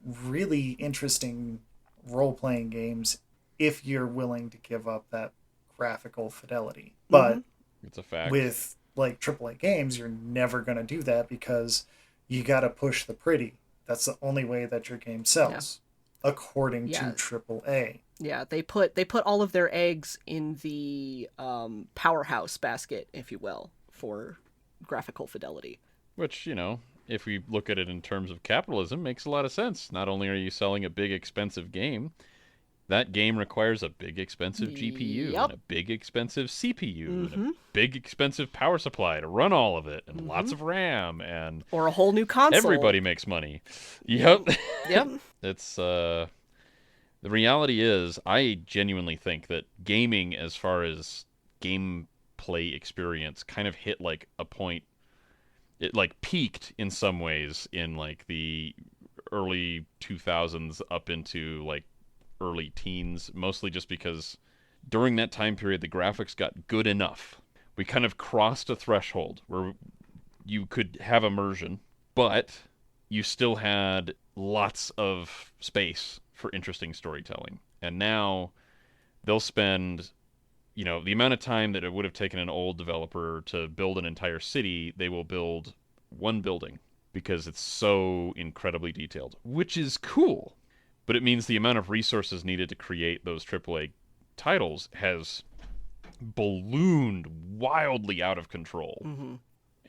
[SPEAKER 2] really interesting role-playing games if you're willing to give up that graphical fidelity. But
[SPEAKER 3] it's a fact.
[SPEAKER 2] With like AAA games, you're never going to do that because you got to push the pretty. That's the only way that your game sells, according to AAA.
[SPEAKER 1] Yeah, they put all of their eggs in the powerhouse basket, if you will, for graphical fidelity.
[SPEAKER 3] Which, if we look at it in terms of capitalism, makes a lot of sense. Not only are you selling a big, expensive game, that game requires a big, expensive GPU and a big, expensive CPU and a big, expensive power supply to run all of it and lots of RAM and...
[SPEAKER 1] Or a whole new console.
[SPEAKER 3] Everybody makes money. Yep.
[SPEAKER 1] Yep.
[SPEAKER 3] It's... The reality is, I genuinely think that gaming, as far as gameplay experience, kind of hit like a point. It like peaked in some ways in like the early 2000s up into like early teens, mostly just because during that time period the graphics got good enough. We kind of crossed a threshold where you could have immersion, but you still had lots of space for interesting storytelling. And now they'll spend, the amount of time that it would have taken an old developer to build an entire city, they will build one building because it's so incredibly detailed, which is cool. But it means the amount of resources needed to create those AAA titles has ballooned wildly out of control.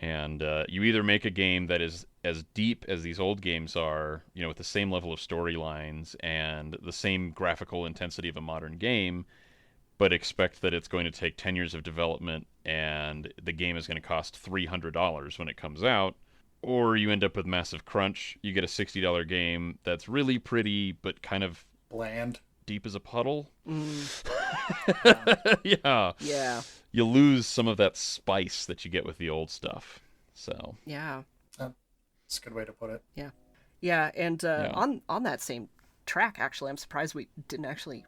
[SPEAKER 3] And you either make a game that is as deep as these old games are, with the same level of storylines and the same graphical intensity of a modern game, but expect that it's going to take 10 years of development and the game is going to cost $300 when it comes out. Or you end up with massive crunch. You get a $60 game that's really pretty, but kind of
[SPEAKER 2] bland,
[SPEAKER 3] deep as a puddle.
[SPEAKER 1] Yeah.
[SPEAKER 3] You lose some of that spice that you get with the old stuff. So
[SPEAKER 1] yeah,
[SPEAKER 2] that's a good way to put it.
[SPEAKER 1] Yeah. And on that same track, actually, I'm surprised we didn't actually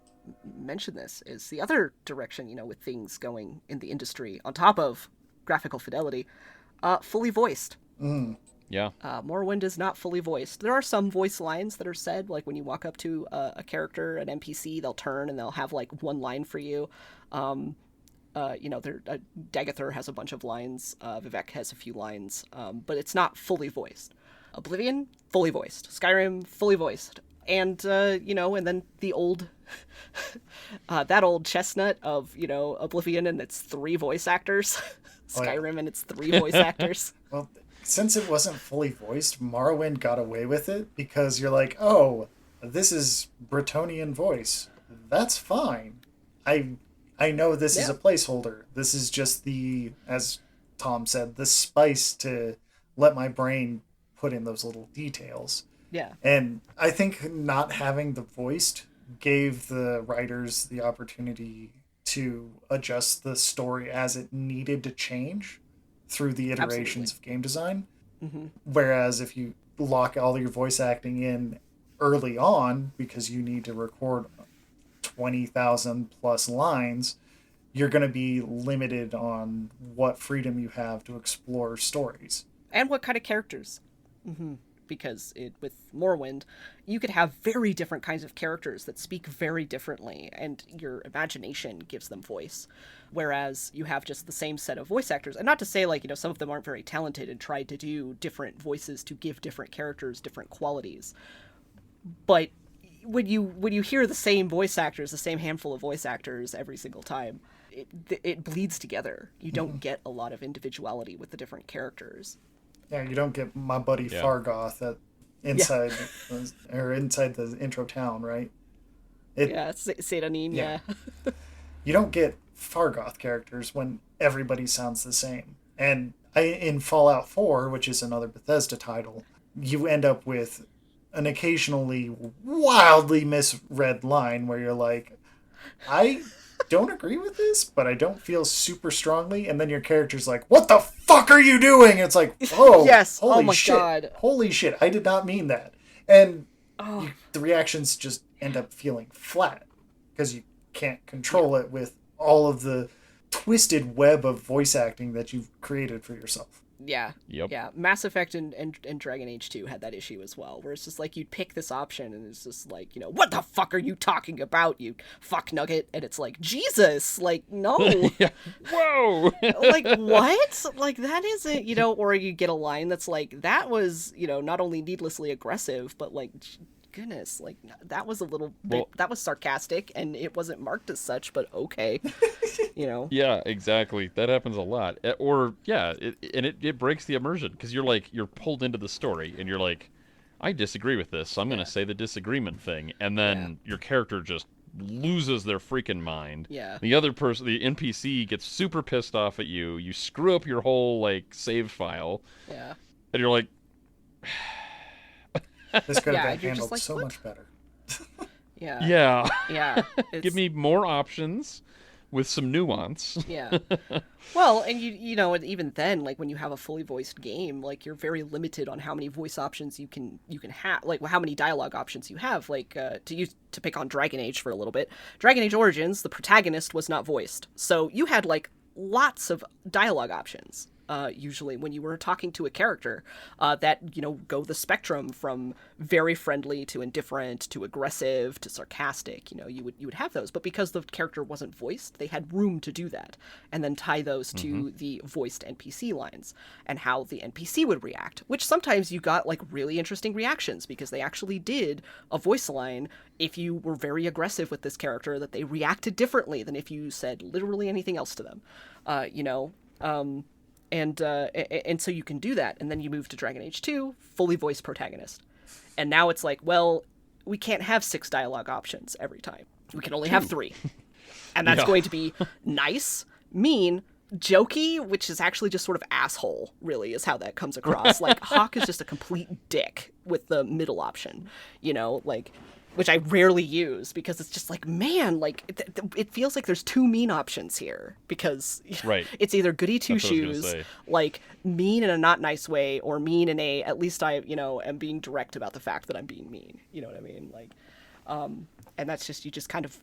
[SPEAKER 1] mention this. Is the other direction, with things going in the industry on top of graphical fidelity, fully voiced.
[SPEAKER 3] Yeah.
[SPEAKER 1] Morrowind is not fully voiced. There are some voice lines that are said, like when you walk up to a character, an NPC, they'll turn and they'll have like one line for you. Dagathor has a bunch of lines, Vivek has a few lines, but it's not fully voiced. Oblivion, fully voiced. Skyrim, fully voiced. And, and then the old, that old chestnut of, Oblivion and its 3 voice actors. Skyrim and its 3 voice actors.
[SPEAKER 2] Well, since it wasn't fully voiced, Morrowind got away with it because you're like, oh, this is Bretonnian voice. That's fine. I know this is a placeholder. This is just as Tom said, the spice to let my brain put in those little details.
[SPEAKER 1] Yeah.
[SPEAKER 2] And I think not having the voiced gave the writers the opportunity to adjust the story as it needed to change through the iterations of game design.
[SPEAKER 1] Mm-hmm.
[SPEAKER 2] Whereas if you lock all your voice acting in early on because you need to record 20,000 plus lines, you're going to be limited on what freedom you have to explore stories.
[SPEAKER 1] And what kind of characters. Mm-hmm. Because with Morrowind, you could have very different kinds of characters that speak very differently, and your imagination gives them voice. Whereas you have just the same set of voice actors. And not to say, some of them aren't very talented and tried to do different voices to give different characters different qualities. But when you hear the same voice actors, the same handful of voice actors every single time, it bleeds together. You don't get a lot of individuality with the different characters.
[SPEAKER 2] Yeah, you don't get my buddy Fargoth inside the intro town, right?
[SPEAKER 1] Sedanin, yeah.
[SPEAKER 2] You don't get Fargoth characters when everybody sounds the same. And in Fallout 4, which is another Bethesda title, you end up with an occasionally wildly misread line where you're like, I don't agree with this, but I don't feel super strongly. And then your character's like, what the fuck are you doing? It's like, oh,
[SPEAKER 1] yes.
[SPEAKER 2] Holy
[SPEAKER 1] oh my
[SPEAKER 2] shit.
[SPEAKER 1] God.
[SPEAKER 2] Holy shit. I did not mean that. And the reactions just end up feeling flat because you can't control it with all of the twisted web of voice acting that you've created for yourself.
[SPEAKER 1] Yeah.
[SPEAKER 3] Yep.
[SPEAKER 1] Yeah. Mass Effect and Dragon Age 2 had that issue as well, where it's just like you'd pick this option and it's just like, what the fuck are you talking about, you fuck nugget? And it's like, Jesus, like, no.
[SPEAKER 3] Whoa.
[SPEAKER 1] Like, what? Like, that isn't, or you get a line that's like, that was, not only needlessly aggressive, but like, goodness, like, that was a little bit, that was sarcastic and it wasn't marked as such, but okay.
[SPEAKER 3] Yeah, exactly. That happens a lot. It breaks the immersion because you're pulled into the story and you're like, I disagree with this, so I'm going to say the disagreement thing, and then your character just loses their freaking mind.
[SPEAKER 1] Yeah.
[SPEAKER 3] The other person, the NPC, gets super pissed off at you. You screw up your whole save file.
[SPEAKER 1] Yeah.
[SPEAKER 3] And you're like,
[SPEAKER 2] this could have been
[SPEAKER 1] you're just
[SPEAKER 2] handled
[SPEAKER 1] like,
[SPEAKER 2] so
[SPEAKER 1] what?
[SPEAKER 2] much better.
[SPEAKER 3] Yeah.
[SPEAKER 1] It's...
[SPEAKER 3] Give me more options with some nuance.
[SPEAKER 1] Yeah. Well, and and even then, like when you have a fully voiced game, like you're very limited on how many voice options you can have, like how many dialogue options you have. Like to pick on Dragon Age for a little bit, Dragon Age Origins, the protagonist was not voiced, so you had like lots of dialogue options. Usually when you were talking to a character that, go the spectrum from very friendly to indifferent to aggressive to sarcastic, you would have those. But because the character wasn't voiced, they had room to do that and then tie those to the voiced NPC lines and how the NPC would react, which sometimes you got like really interesting reactions because they actually did a voice line if you were very aggressive with this character, that they reacted differently than if you said literally anything else to them, And so you can do that, and then you move to Dragon Age 2, fully voiced protagonist. And now it's like, well, we can't have 6 dialogue options every time. We can only have 3. And that's going to be nice, mean, jokey, which is actually just sort of asshole, really, is how that comes across. Like, Hawk is just a complete dick with the middle option, which I rarely use because it's just like, man, like it feels like there's 2 mean options here because it's either goody two shoes, like mean in a not nice way, or mean in a, at least I, am being direct about the fact that I'm being mean. You know what I mean? Like, and that's just, you just kind of,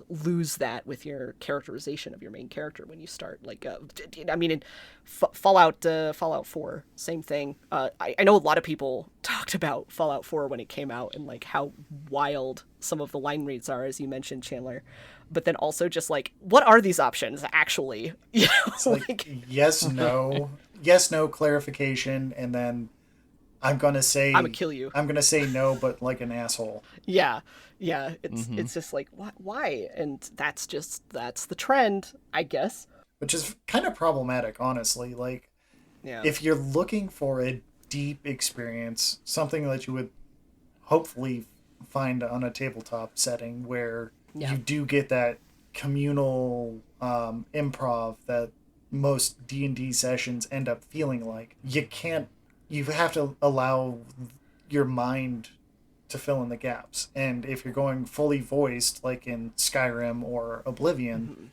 [SPEAKER 1] lose that with your characterization of your main character when you start. Like, I mean, in Fallout 4, same thing. I know a lot of people talked about Fallout 4 when it came out and like how wild some of the line reads are, as you mentioned, Chandler. But then also just like, what are these options actually? You know,
[SPEAKER 2] It's like yes, no, yes, no clarification, and then I'm gonna
[SPEAKER 1] I'm gonna
[SPEAKER 2] say
[SPEAKER 1] kill you.
[SPEAKER 2] I'm gonna say no, but like an asshole.
[SPEAKER 1] Yeah, yeah. It's just like why? And that's the trend, I guess.
[SPEAKER 2] Which is kind of problematic, honestly. Like,
[SPEAKER 1] Yeah.
[SPEAKER 2] if you're looking for a deep experience, something that you would hopefully find on a tabletop setting where
[SPEAKER 1] Yeah.
[SPEAKER 2] you do get that communal improv that most D&D sessions end up feeling like, you have to allow your mind to fill in the gaps. And if you're going fully voiced, like in Skyrim or Oblivion,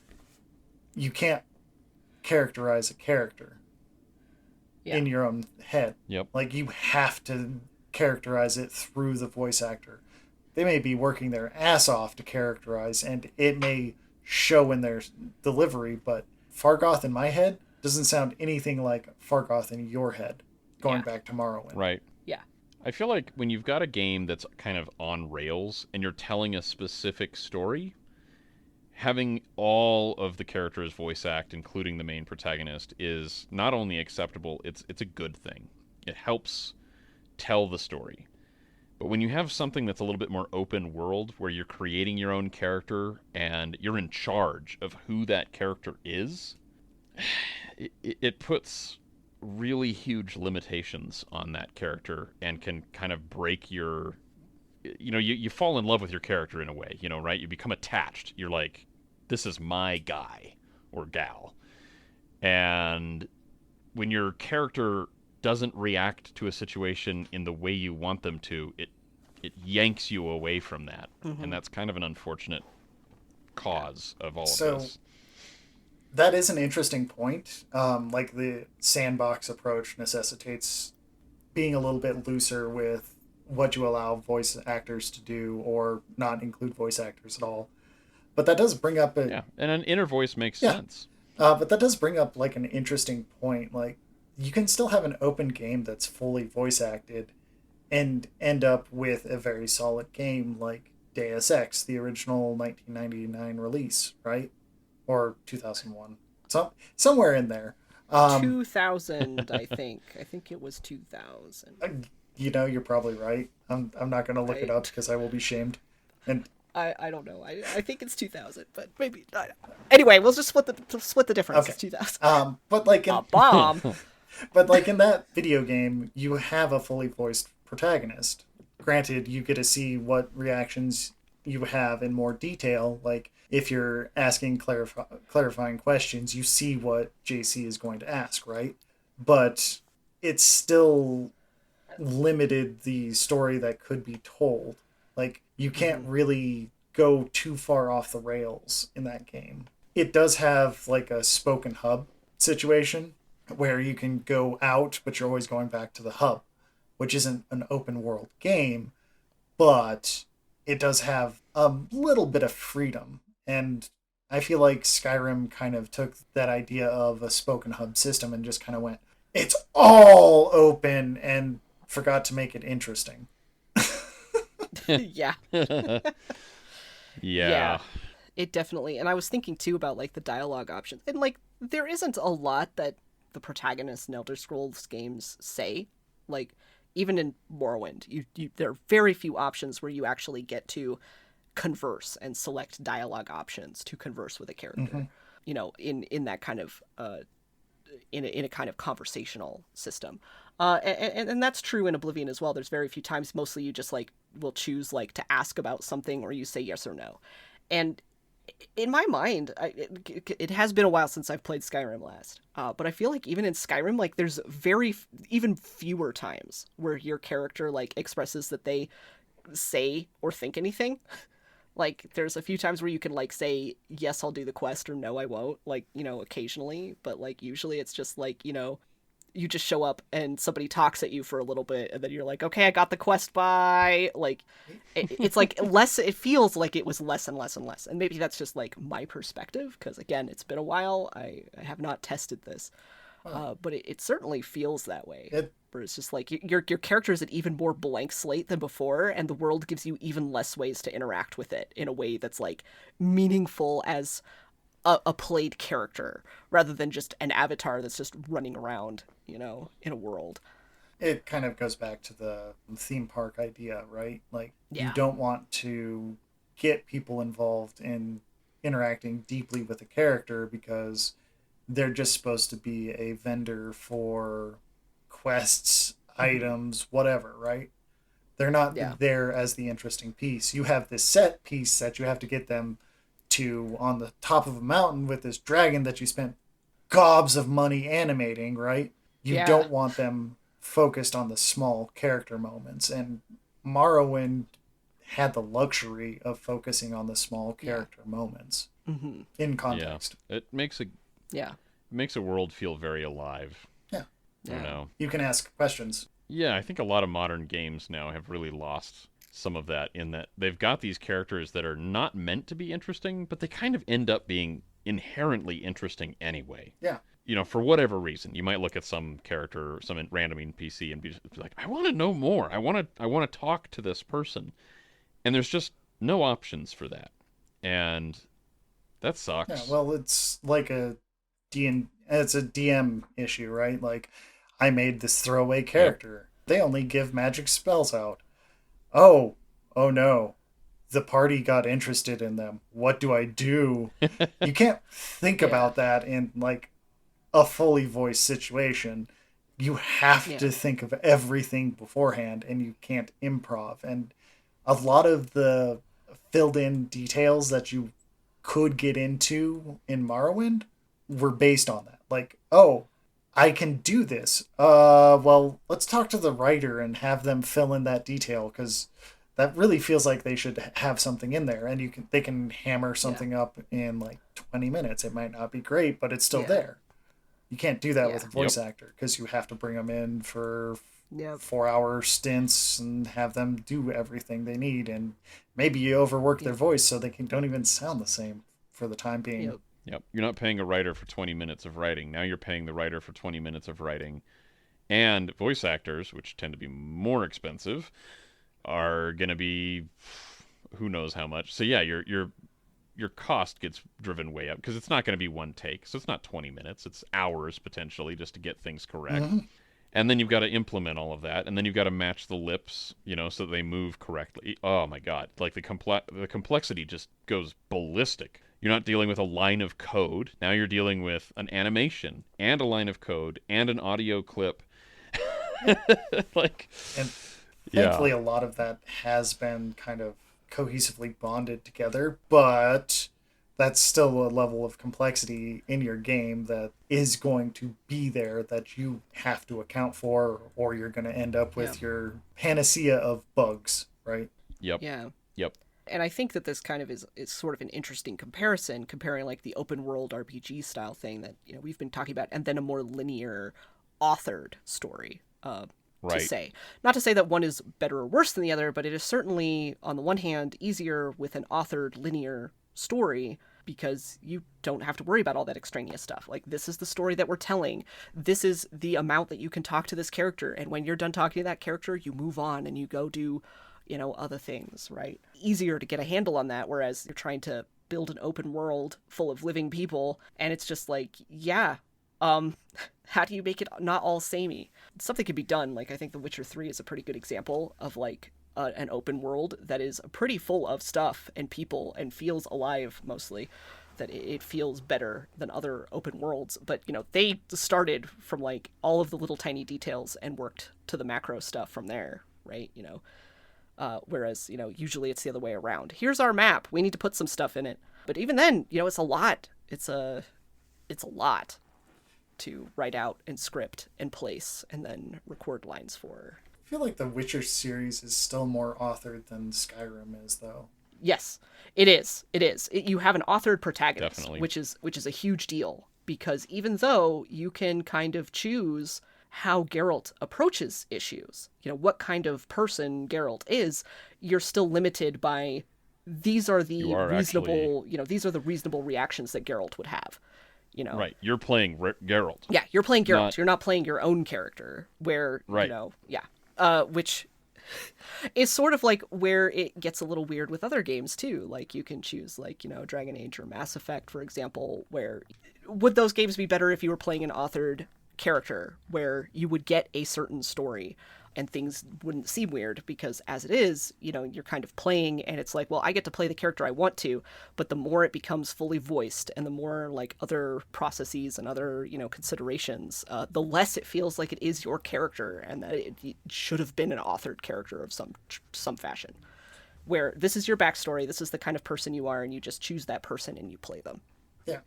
[SPEAKER 2] you can't characterize a character
[SPEAKER 1] Yeah.
[SPEAKER 2] in your own head.
[SPEAKER 3] Yep.
[SPEAKER 2] Like, you have to characterize it through the voice actor. They may be working their ass off to characterize, and it may show in their delivery, but Fargoth in my head doesn't sound anything like Fargoth in your head, going
[SPEAKER 1] Yeah.
[SPEAKER 2] back to Morrowind.
[SPEAKER 3] Right.
[SPEAKER 1] Yeah.
[SPEAKER 3] I feel like when you've got a game that's kind of on rails and you're telling a specific story, having all of the characters voice act, including the main protagonist, is not only acceptable, it's a good thing. It helps tell the story. But when you have something that's a little bit more open world, where you're creating your own character and you're in charge of who that character is, it puts really huge limitations on that character and can kind of break your, you fall in love with your character in a way, right? You become attached. You're like, this is my guy or gal. And when your character doesn't react to a situation in the way you want them to, it yanks you away from that. And that's kind of an unfortunate cause of all of this.
[SPEAKER 2] That is an interesting point. Like, the sandbox approach necessitates being a little bit looser with what you allow voice actors to do, or not include voice actors at all. But that does bring up
[SPEAKER 3] Yeah, and an inner voice makes sense.
[SPEAKER 2] But that does bring up like an interesting point. Like, you can still have an open game that's fully voice acted and end up with a very solid game, like Deus Ex, the original 1999 release, right? Or 2001, somewhere in there.
[SPEAKER 1] 2000, I think. I think it was 2000.
[SPEAKER 2] You're probably right. I'm not going to look it
[SPEAKER 1] Right.
[SPEAKER 2] up because I will be shamed. And
[SPEAKER 1] I don't know. I think it's 2000, but maybe not. Anyway, we'll just split the difference.
[SPEAKER 2] Okay.
[SPEAKER 1] It's 2000.
[SPEAKER 2] but like in,
[SPEAKER 1] A bomb.
[SPEAKER 2] but like in that video game, you have a fully voiced protagonist. Granted, you get to see what reactions you have in more detail. Like, if you're asking clarifying questions, you see what JC is going to ask, right? But it's still limited the story that could be told. Like, you can't really go too far off the rails in that game. It does have like a spoken hub situation where you can go out, but you're always going back to the hub, which isn't an open world game, but it does have a little bit of freedom. And I feel like Skyrim kind of took that idea of a spoken hub system and just kind of went, it's all open, and forgot to make it interesting.
[SPEAKER 1] Yeah.
[SPEAKER 3] Yeah.
[SPEAKER 1] It definitely. And I was thinking too about like the dialogue options. And like there isn't a lot that the protagonists in Elder Scrolls games say. Like, even in Morrowind, there are very few options where you actually get to converse and select dialogue options to converse with a character. In that kind of in a kind of conversational system. And that's true in Oblivion as well. There's very few times. Mostly you just like will choose like to ask about something, or you say yes or no. And in my mind, it has been a while since I've played Skyrim last. But I feel like even in Skyrim, like there's even fewer times where your character like expresses that they say or think anything. Like, there's a few times where you can like say yes, I'll do the quest, or no, I won't. Like, occasionally, but like usually it's just like you just show up and somebody talks at you for a little bit, and then you're like, okay, I got the quest, bye. Like, it's like less, it feels like it was less and less and less. And maybe that's just like my perspective, because again, it's been a while. I have not tested this. But it certainly feels that way. Where it's just like your character is an even more blank slate than before, and the world gives you even less ways to interact with it in a way that's like meaningful as a played character, rather than just an avatar that's just running around, in a world.
[SPEAKER 2] It kind of goes back to the theme park idea, right? Like,
[SPEAKER 1] Yeah.
[SPEAKER 2] you don't want to get people involved in interacting deeply with a character because they're just supposed to be a vendor for quests, items, whatever, right? They're not there as the interesting piece. You have this set piece that you have to get them to on the top of a mountain with this dragon that you spent gobs of money animating, right? You don't want them focused on the small character moments. And Morrowind had the luxury of focusing on the small character moments in context.
[SPEAKER 3] Yeah. It makes a world feel very alive.
[SPEAKER 2] Yeah.
[SPEAKER 3] You
[SPEAKER 2] can ask questions.
[SPEAKER 3] Yeah, I think a lot of modern games now have really lost some of that, in that they've got these characters that are not meant to be interesting, but they kind of end up being inherently interesting anyway.
[SPEAKER 2] Yeah.
[SPEAKER 3] For whatever reason, you might look at some character, some random NPC, and be like, I want to know more. I want to talk to this person. And there's just no options for that. And that sucks.
[SPEAKER 2] Yeah, well, it's like it's a DM issue, right? Like, I made this throwaway character. Yep. They only give magic spells out. Oh no. The party got interested in them. What do I do? You can't think about that in like a fully voiced situation. You have to think of everything beforehand, and you can't improv. And a lot of the filled in details that you could get into in Morrowind were based on that. Like, oh, I can do this. Well, let's talk to the writer and have them fill in that detail, because that really feels like they should have something in there, and they can hammer something up in like 20 minutes. It might not be great, but it's still there. You can't do that with a voice actor, because you have to bring them in for 4-hour stints and have them do everything they need, and maybe you overwork their voice so they don't even sound the same for the time being.
[SPEAKER 3] Yep. You're not paying a writer for 20 minutes of writing. Now you're paying the writer for 20 minutes of writing. And voice actors, which tend to be more expensive, are going to be who knows how much. So yeah, your cost gets driven way up, because it's not going to be one take. So it's not 20 minutes. It's hours potentially just to get things correct. Mm-hmm. And then you've got to implement all of that, and then you've got to match the lips, so that they move correctly. Oh my God. Like the complexity just goes ballistic. You're not dealing with a line of code. Now you're dealing with an animation and a line of code and an audio clip.
[SPEAKER 2] And thankfully, a lot of that has been kind of cohesively bonded together, but that's still a level of complexity in your game that is going to be there that you have to account for, or you're going to end up with your panacea of bugs, right?
[SPEAKER 3] Yep.
[SPEAKER 1] Yeah.
[SPEAKER 3] Yep.
[SPEAKER 1] And I think that this kind of is sort of an interesting comparison, comparing like the open world RPG style thing that we've been talking about, and then a more linear authored story. To say. Not to say that one is better or worse than the other, but it is certainly, on the one hand, easier with an authored linear story, because you don't have to worry about all that extraneous stuff. Like, this is the story that we're telling. This is the amount that you can talk to this character. And when you're done talking to that character, you move on and you go do, other things, right? Easier to get a handle on that, whereas you're trying to build an open world full of living people, and it's just like, how do you make it not all samey? Something could be done. Like, I think The Witcher 3 is a pretty good example of like an open world that is pretty full of stuff and people and feels alive mostly. That it feels better than other open worlds. But, they started from like all of the little tiny details and worked to the macro stuff from there, right? Whereas, usually it's the other way around. Here's our map. We need to put some stuff in it. But even then, it's a lot. It's a lot to write out and script and place and then record lines for.
[SPEAKER 2] I feel like the Witcher series is still more authored than Skyrim is, though.
[SPEAKER 1] Yes, it is. You have an authored protagonist,
[SPEAKER 3] Definitely.
[SPEAKER 1] which is a huge deal, because even though you can kind of choose how Geralt approaches issues, what kind of person Geralt is, you're still limited by these are
[SPEAKER 3] You
[SPEAKER 1] the
[SPEAKER 3] are actually
[SPEAKER 1] reasonable, these are the reasonable reactions that Geralt would have,
[SPEAKER 3] right. You're playing Geralt,
[SPEAKER 1] Yeah, you're playing Geralt.
[SPEAKER 3] not
[SPEAKER 1] You're not playing your own character where,
[SPEAKER 3] right.
[SPEAKER 1] yeah. Which is sort of like where it gets a little weird with other games too. Like you can choose like, Dragon Age or Mass Effect, for example, where would those games be better if you were playing an authored character where you would get a certain story and things wouldn't seem weird because as it is, you're kind of playing and it's like, well, I get to play the character I want to, but the more it becomes fully voiced and the more like other processes and other, considerations, the less it feels like it is your character and that it should have been an authored character of some fashion. Where this is your backstory, this is the kind of person you are, and you just choose that person and you play them.
[SPEAKER 2] Yeah.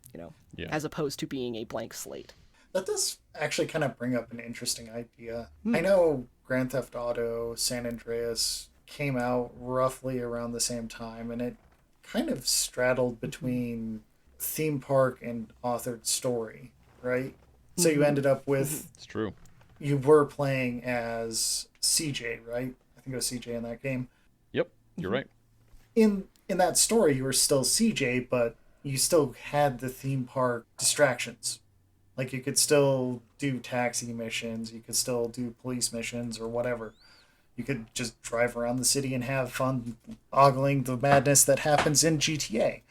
[SPEAKER 3] Yeah.
[SPEAKER 1] As opposed to being a blank slate.
[SPEAKER 2] That does actually kind of bring up an interesting idea. I know Grand Theft Auto San Andreas came out roughly around the same time, and it kind of straddled between theme park and authored story, right? So you ended up with
[SPEAKER 3] It's true.
[SPEAKER 2] you were playing as CJ, right? I think it was CJ in that game.
[SPEAKER 3] Yep, you're right.
[SPEAKER 2] In that story, you were still CJ, but you still had the theme park distractions. Like you could still do taxi missions, you could still do police missions or whatever. You could just drive around the city and have fun ogling the madness that happens in GTA.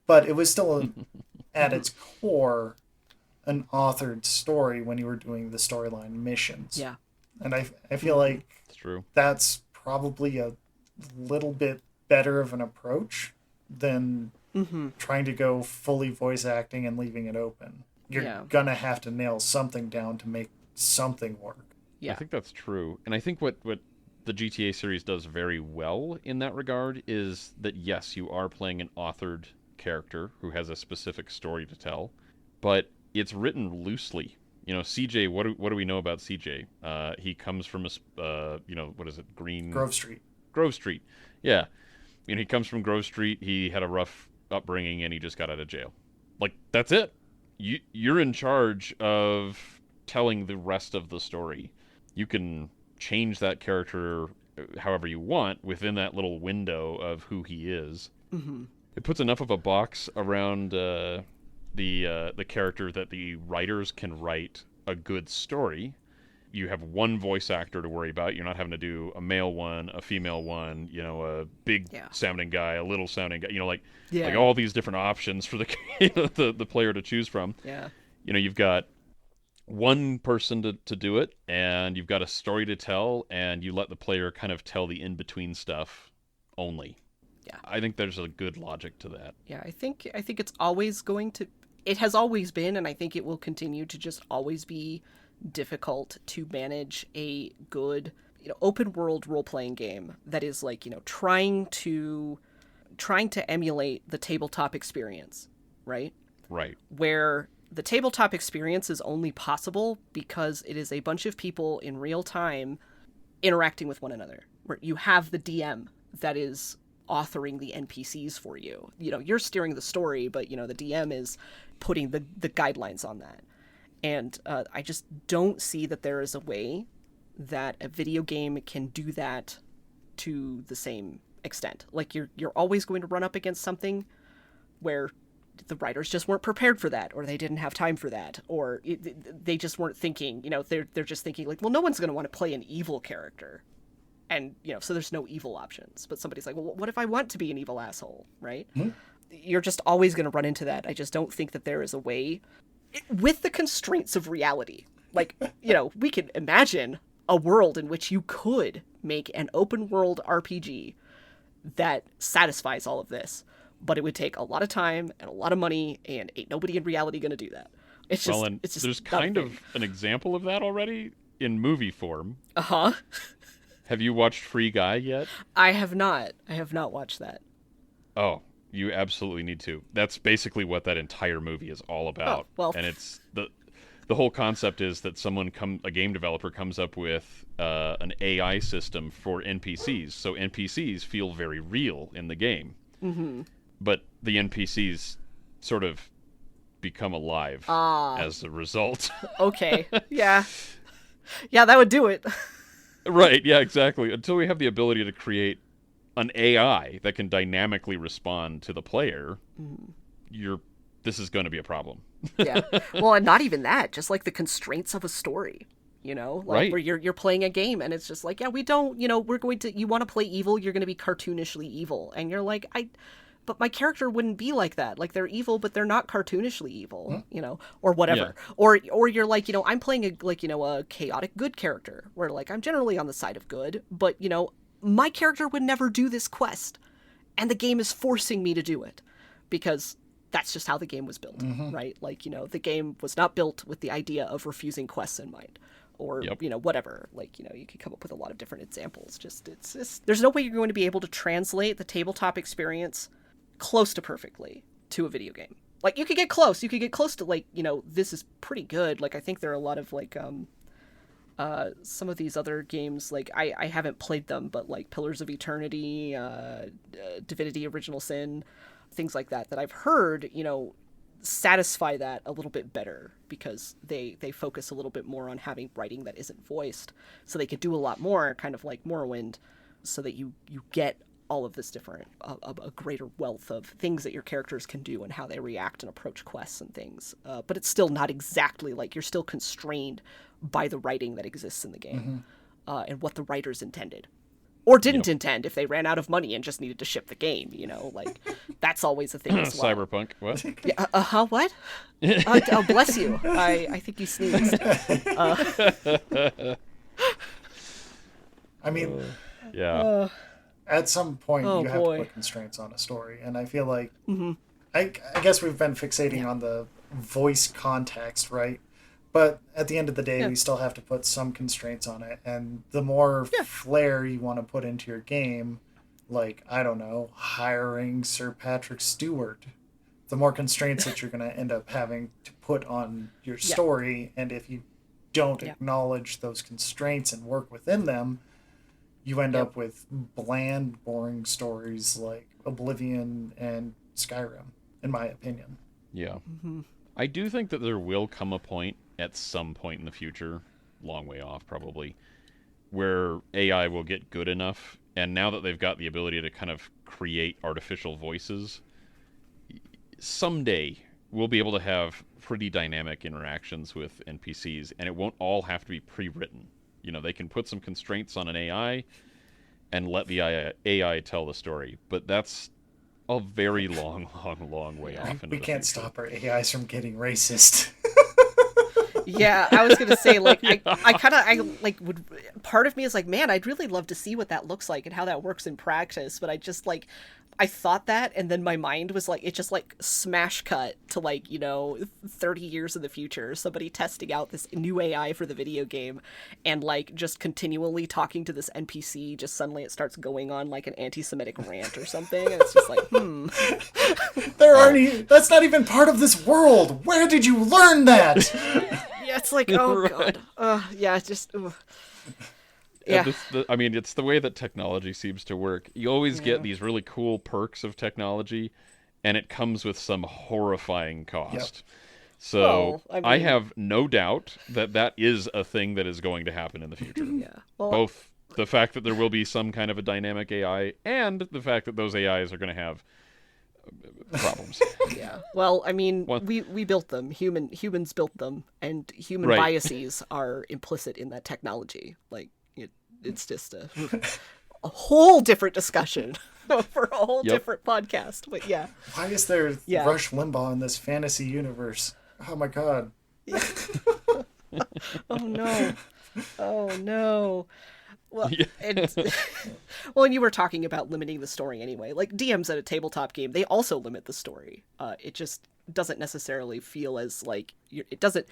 [SPEAKER 2] But it was still at its core an authored story when you were doing the storyline missions.
[SPEAKER 1] Yeah.
[SPEAKER 2] And I feel like
[SPEAKER 3] It's true.
[SPEAKER 2] that's probably a little bit better of an approach than trying to go fully voice acting and leaving it open. You're gonna have to nail something down to make something work.
[SPEAKER 1] Yeah.
[SPEAKER 3] I think that's true. And I think what the GTA series does very well in that regard is that, yes, you are playing an authored character who has a specific story to tell, but it's written loosely. CJ, what do we know about CJ? He comes from what is it?
[SPEAKER 2] Grove Street.
[SPEAKER 3] Grove Street. Yeah. He comes from Grove Street. He had a rough upbringing and he just got out of jail. Like, that's it. You're in charge of telling the rest of the story. You can change that character however you want within that little window of who he is.
[SPEAKER 1] Mm-hmm.
[SPEAKER 3] It puts enough of a box around the character that the writers can write a good story. You have one voice actor to worry about. You're not having to do a male one, a female one, a big sounding guy, a little sounding guy, like all these different options for the player to choose from.
[SPEAKER 1] Yeah.
[SPEAKER 3] You've got one person to do it, and you've got a story to tell, and you let the player kind of tell the in-between stuff only.
[SPEAKER 1] Yeah.
[SPEAKER 3] I think there's a good logic to that.
[SPEAKER 1] Yeah, I think it's always going to, it has always been, and I think it will continue to just always be difficult to manage a good, open world role-playing game that is like, trying to emulate the tabletop experience, right?
[SPEAKER 3] Right.
[SPEAKER 1] Where the tabletop experience is only possible because it is a bunch of people in real time interacting with one another, where you have the DM that is authoring the NPCs for you. You're steering the story, but, the DM is putting the guidelines on that. And I just don't see that there is a way that a video game can do that to the same extent. Like you're always going to run up against something where the writers just weren't prepared for that, or they didn't have time for that, or they just weren't thinking. They're just thinking like, well, no one's going to want to play an evil character, and so there's no evil options. But somebody's like, well, what if I want to be an evil asshole, right? Mm-hmm. You're just always going to run into that. I just don't think that there is a way. With the constraints of reality, like, we can imagine a world in which you could make an open world RPG that satisfies all of this, but it would take a lot of time and a lot of money, and ain't nobody in reality going to do that. It's just, it's just
[SPEAKER 3] there's kind of an example of that already in movie form.
[SPEAKER 1] Uh-huh.
[SPEAKER 3] Have you watched Free Guy yet?
[SPEAKER 1] I have not watched that.
[SPEAKER 3] Oh, you absolutely need to. That's basically what that entire movie is all about.
[SPEAKER 1] Oh, well.
[SPEAKER 3] And it's the whole concept is that a game developer comes up with an AI system for NPCs. So NPCs feel very real in the game. Mm-hmm. But the NPCs sort of become alive as a result.
[SPEAKER 1] Okay. Yeah. Yeah, that would do it.
[SPEAKER 3] Right, yeah, exactly. Until we have the ability to create an AI that can dynamically respond to the player, you're this is going to be a problem.
[SPEAKER 1] Yeah. Well, and not even that, just like the constraints of a story. You know, like
[SPEAKER 3] Right.
[SPEAKER 1] where you're playing a game and it's just like, yeah, we don't, we're going to, you want to play evil, you're going to be cartoonishly evil. And you're like, but my character wouldn't be like that. Like they're evil, but they're not cartoonishly evil, or whatever.
[SPEAKER 3] Yeah.
[SPEAKER 1] Or you're like, I'm playing a chaotic good character where like I'm generally on the side of good, but my character would never do this quest. And the game is forcing me to do it because that's just how the game was built, right? Like, the game was not built with the idea of refusing quests in mind. Or,
[SPEAKER 3] Yep.
[SPEAKER 1] Whatever. Like, you could come up with a lot of different examples. It's just, there's no way you're going to be able to translate the tabletop experience close to perfectly to a video game. Like, you could get close. You could get close to, like, this is pretty good. Like, I think there are a lot of, like, some of these other games, like, I haven't played them, but, like, Pillars of Eternity, Divinity Original Sin, things like that I've heard, satisfy that a little bit better because they focus a little bit more on having writing that isn't voiced, so they could do a lot more, kind of like Morrowind, so that you get all of this different a greater wealth of things that your characters can do and how they react and approach quests and things, but it's still not exactly like you're still constrained by the writing that exists in the game, and what the writers intended or didn't intend if they ran out of money and just needed to ship the game, like that's always a thing as well.
[SPEAKER 3] Cyberpunk. What?
[SPEAKER 1] Yeah, what? Oh, bless you. I think you sneezed.
[SPEAKER 2] I mean,
[SPEAKER 3] Yeah.
[SPEAKER 2] at some point
[SPEAKER 1] Oh,
[SPEAKER 2] you have
[SPEAKER 1] boy.
[SPEAKER 2] to put constraints on a story, and I feel like I guess we've been fixating on the voice context, right? But at the end of the day, we still have to put some constraints on it, and the more flair you want to put into your game, like, I don't know, hiring Sir Patrick Stewart, the more constraints that you're going to end up having to put on your story, and if you don't acknowledge those constraints and work within them, you end up with bland, boring stories like Oblivion and Skyrim, in my opinion.
[SPEAKER 3] Yeah. I do think that there will come a point at some point in the future, long way off probably, where AI will get good enough, and now that they've got the ability to kind of create artificial voices, someday we'll be able to have pretty dynamic interactions with NPCs, and it won't all have to be pre-written. They can put some constraints on an AI and let the AI tell the story, but that's a very long way off into
[SPEAKER 2] We
[SPEAKER 3] the
[SPEAKER 2] can't
[SPEAKER 3] future.
[SPEAKER 2] stop our AIs from getting racist.
[SPEAKER 1] Yeah, I was gonna say, like, I would. Part of me is like, man, I'd really love to see what that looks like and how that works in practice. But I just like, I thought that, and then my mind was like, it just like smash cut to like 30 years in the future, somebody testing out this new AI for the video game, and like just continually talking to this NPC. Just suddenly it starts going on like an anti-Semitic rant or something, and it's just like,
[SPEAKER 2] That's not even part of this world. Where did you learn that?
[SPEAKER 1] Yeah, it's like, oh
[SPEAKER 3] Right.
[SPEAKER 1] god, yeah, it's just.
[SPEAKER 3] And
[SPEAKER 1] Yeah.
[SPEAKER 3] I mean, it's the way that technology seems to work. You always get these really cool perks of technology, and it comes with some horrifying cost. So
[SPEAKER 1] Well, I
[SPEAKER 3] I
[SPEAKER 1] mean-
[SPEAKER 3] have no doubt that is a thing that is going to happen in the future.
[SPEAKER 1] Yeah. Well,
[SPEAKER 3] Both the fact that there will be some kind of a dynamic AI and the fact that those AIs are going to have problems.
[SPEAKER 1] yeah. Well, I mean,
[SPEAKER 3] What?
[SPEAKER 1] we built them. Humans built them, and human
[SPEAKER 3] Right.
[SPEAKER 1] biases are implicit in that technology. Like it's just a whole different discussion for a whole
[SPEAKER 3] Yep.
[SPEAKER 1] different podcast. But yeah.
[SPEAKER 2] Why is there
[SPEAKER 1] Yeah.
[SPEAKER 2] Rush Limbaugh in this fantasy universe? Oh my god.
[SPEAKER 1] Oh no. Oh no. Well,
[SPEAKER 3] Yeah.
[SPEAKER 1] and, well, and you were talking about limiting the story anyway. Like DMs at a tabletop game, they also limit the story. It just doesn't necessarily feel as like it doesn't.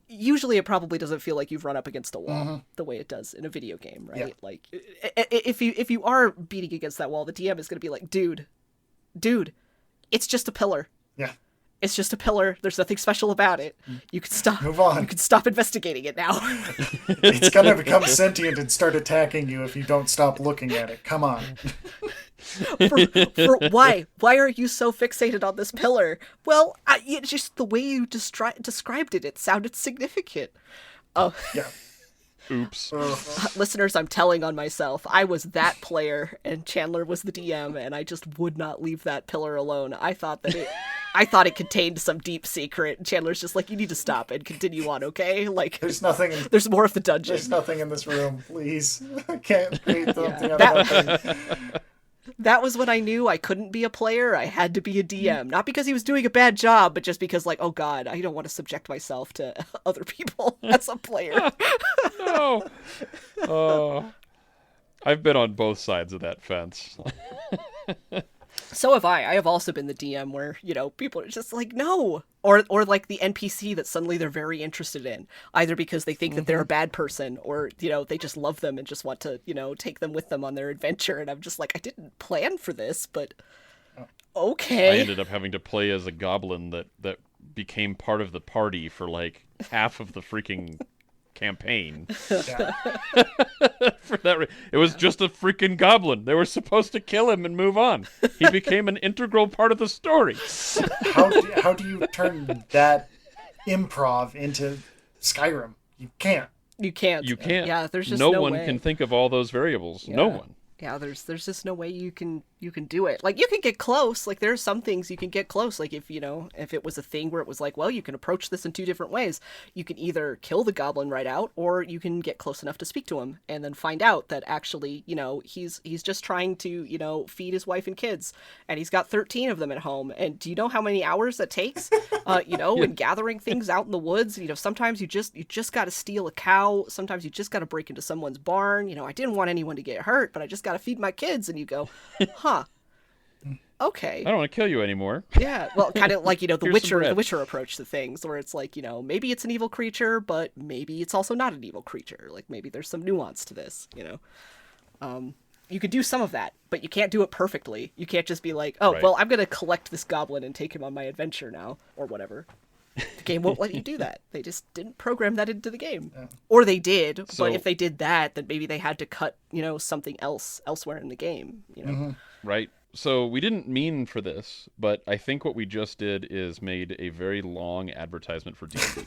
[SPEAKER 1] Usually, it probably doesn't feel like you've run up against a wall the way it does in a video game, right?
[SPEAKER 2] Yeah.
[SPEAKER 1] Like, if you are beating against that wall, the DM is going to be like, dude, it's just a pillar.
[SPEAKER 2] Yeah.
[SPEAKER 1] It's just a pillar. There's nothing special about it. You can stop.
[SPEAKER 2] Move on.
[SPEAKER 1] You can stop investigating it now.
[SPEAKER 2] It's gonna become sentient and start attacking you if you don't stop looking at it. Come on.
[SPEAKER 1] for why? Why are you so fixated on this pillar? Well, it's just the way you described it. It sounded significant. Oh,
[SPEAKER 2] Yeah.
[SPEAKER 3] Oops.
[SPEAKER 1] Listeners, I'm telling on myself. I was that player, and Chandler was the DM, and I just would not leave that pillar alone. I thought it contained some deep secret. And Chandler's just like, you need to stop and continue on, okay? Like,
[SPEAKER 2] There's nothing.
[SPEAKER 1] There's more of the dungeon.
[SPEAKER 2] There's nothing in this room. Please, I can't create something out
[SPEAKER 1] that-
[SPEAKER 2] of nothing.
[SPEAKER 1] That was when I knew I couldn't be a player. I had to be a DM. Not because he was doing a bad job, but just because, like, oh god, I don't want to subject myself to other people as a player.
[SPEAKER 3] No. Oh. I've been on both sides of that fence.
[SPEAKER 1] So have I. I have also been the DM where, people are just like, no. Or like the NPC that suddenly they're very interested in, either because they think that they're a bad person, or, they just love them and just want to, take them with them on their adventure. And I'm just like, I didn't plan for this, but okay.
[SPEAKER 3] I ended up having to play as a goblin that became part of the party for like half of the freaking campaign.
[SPEAKER 2] Yeah.
[SPEAKER 3] For that it was just a freaking goblin. They were supposed to kill him and move on. He became an integral part of the story.
[SPEAKER 2] How do you turn that improv into Skyrim? You can't.
[SPEAKER 1] You can't.
[SPEAKER 3] You can't.
[SPEAKER 1] Yeah, there's just
[SPEAKER 3] no
[SPEAKER 1] no
[SPEAKER 3] one
[SPEAKER 1] way.
[SPEAKER 3] can think of all those variables. No one.
[SPEAKER 1] Yeah, there's just no way you can do it. Like, you can get close. Like, there are some things you can get close. Like, if it was a thing where it was like, well, you can approach this in two different ways. You can either kill the goblin right out, or you can get close enough to speak to him and then find out that actually, he's just trying to, feed his wife and kids, and he's got 13 of them at home. And do you know how many hours that takes? And gathering things out in the woods. Sometimes you just got to steal a cow. Sometimes you just got to break into someone's barn. I didn't want anyone to get hurt, but I just got to feed my kids. And you go, huh. Okay.
[SPEAKER 3] I don't want to kill you anymore.
[SPEAKER 1] Yeah, well, kind of like, the
[SPEAKER 3] Here's some
[SPEAKER 1] Witcher,
[SPEAKER 3] bread.
[SPEAKER 1] the Witcher approach to things, where it's like, maybe it's an evil creature, but maybe it's also not an evil creature. Like, maybe there's some nuance to this, You could do some of that, but you can't do it perfectly. You can't just be like, oh,
[SPEAKER 3] Right.
[SPEAKER 1] well, I'm going to collect this goblin and take him on my adventure now, or whatever. The game won't let you do that. They just didn't program that into the game.
[SPEAKER 2] Yeah.
[SPEAKER 1] Or they did,
[SPEAKER 3] So-
[SPEAKER 1] but if they did that, then maybe they had to cut, something else elsewhere in the game,
[SPEAKER 3] Right. So we didn't mean for this, but I think what we just did is made a very long advertisement for D&D.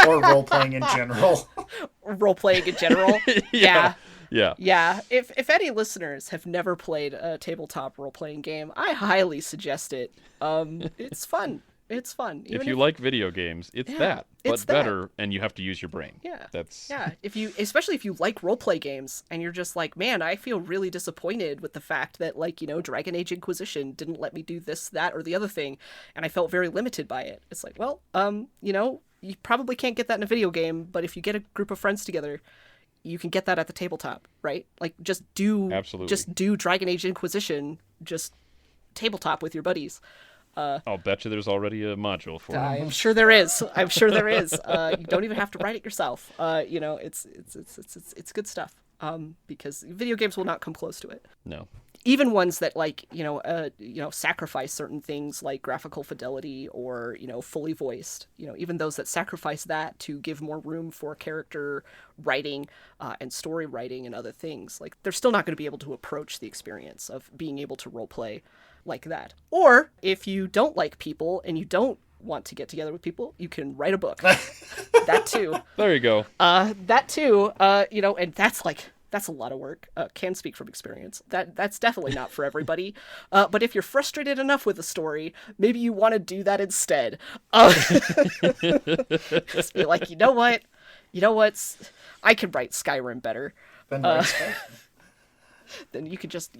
[SPEAKER 2] Or role playing in general.
[SPEAKER 1] Role-playing in general. Yeah.
[SPEAKER 3] Yeah.
[SPEAKER 1] Yeah, if any listeners have never played a tabletop role-playing game, I highly suggest it. It's fun. It's fun.
[SPEAKER 3] If you like video games, it's that, but
[SPEAKER 1] it's that.
[SPEAKER 3] better, and you have to use your brain.
[SPEAKER 1] Yeah.
[SPEAKER 3] That's
[SPEAKER 1] Yeah, especially if you like role-play games, and you're just like, man, I feel really disappointed with the fact that, like, Dragon Age Inquisition didn't let me do this, that, or the other thing, and I felt very limited by it. It's like, well, you probably can't get that in a video game, but if you get a group of friends together, you can get that at the tabletop, right? Like,
[SPEAKER 3] Absolutely.
[SPEAKER 1] just do Dragon Age Inquisition, just tabletop with your buddies.
[SPEAKER 3] I'll bet you there's already a module for it.
[SPEAKER 1] I'm sure there is. I'm sure there is. You don't even have to write it yourself. It's good stuff. Because video games will not come close to it.
[SPEAKER 3] No.
[SPEAKER 1] Even ones that sacrifice certain things like graphical fidelity or fully voiced. Even those that sacrifice that to give more room for character writing and story writing and other things. Like, they're still not going to be able to approach the experience of being able to role play like that. Or if you don't like people and you don't want to get together with people, you can write a book. That too.
[SPEAKER 3] There you go.
[SPEAKER 1] That too. And that's a lot of work. Can speak from experience. That's definitely not for everybody. But if you're frustrated enough with a story, maybe you want to do that instead. Just be like, you know what? I can write Skyrim better.
[SPEAKER 2] Then write Skyrim.
[SPEAKER 1] Then you can just,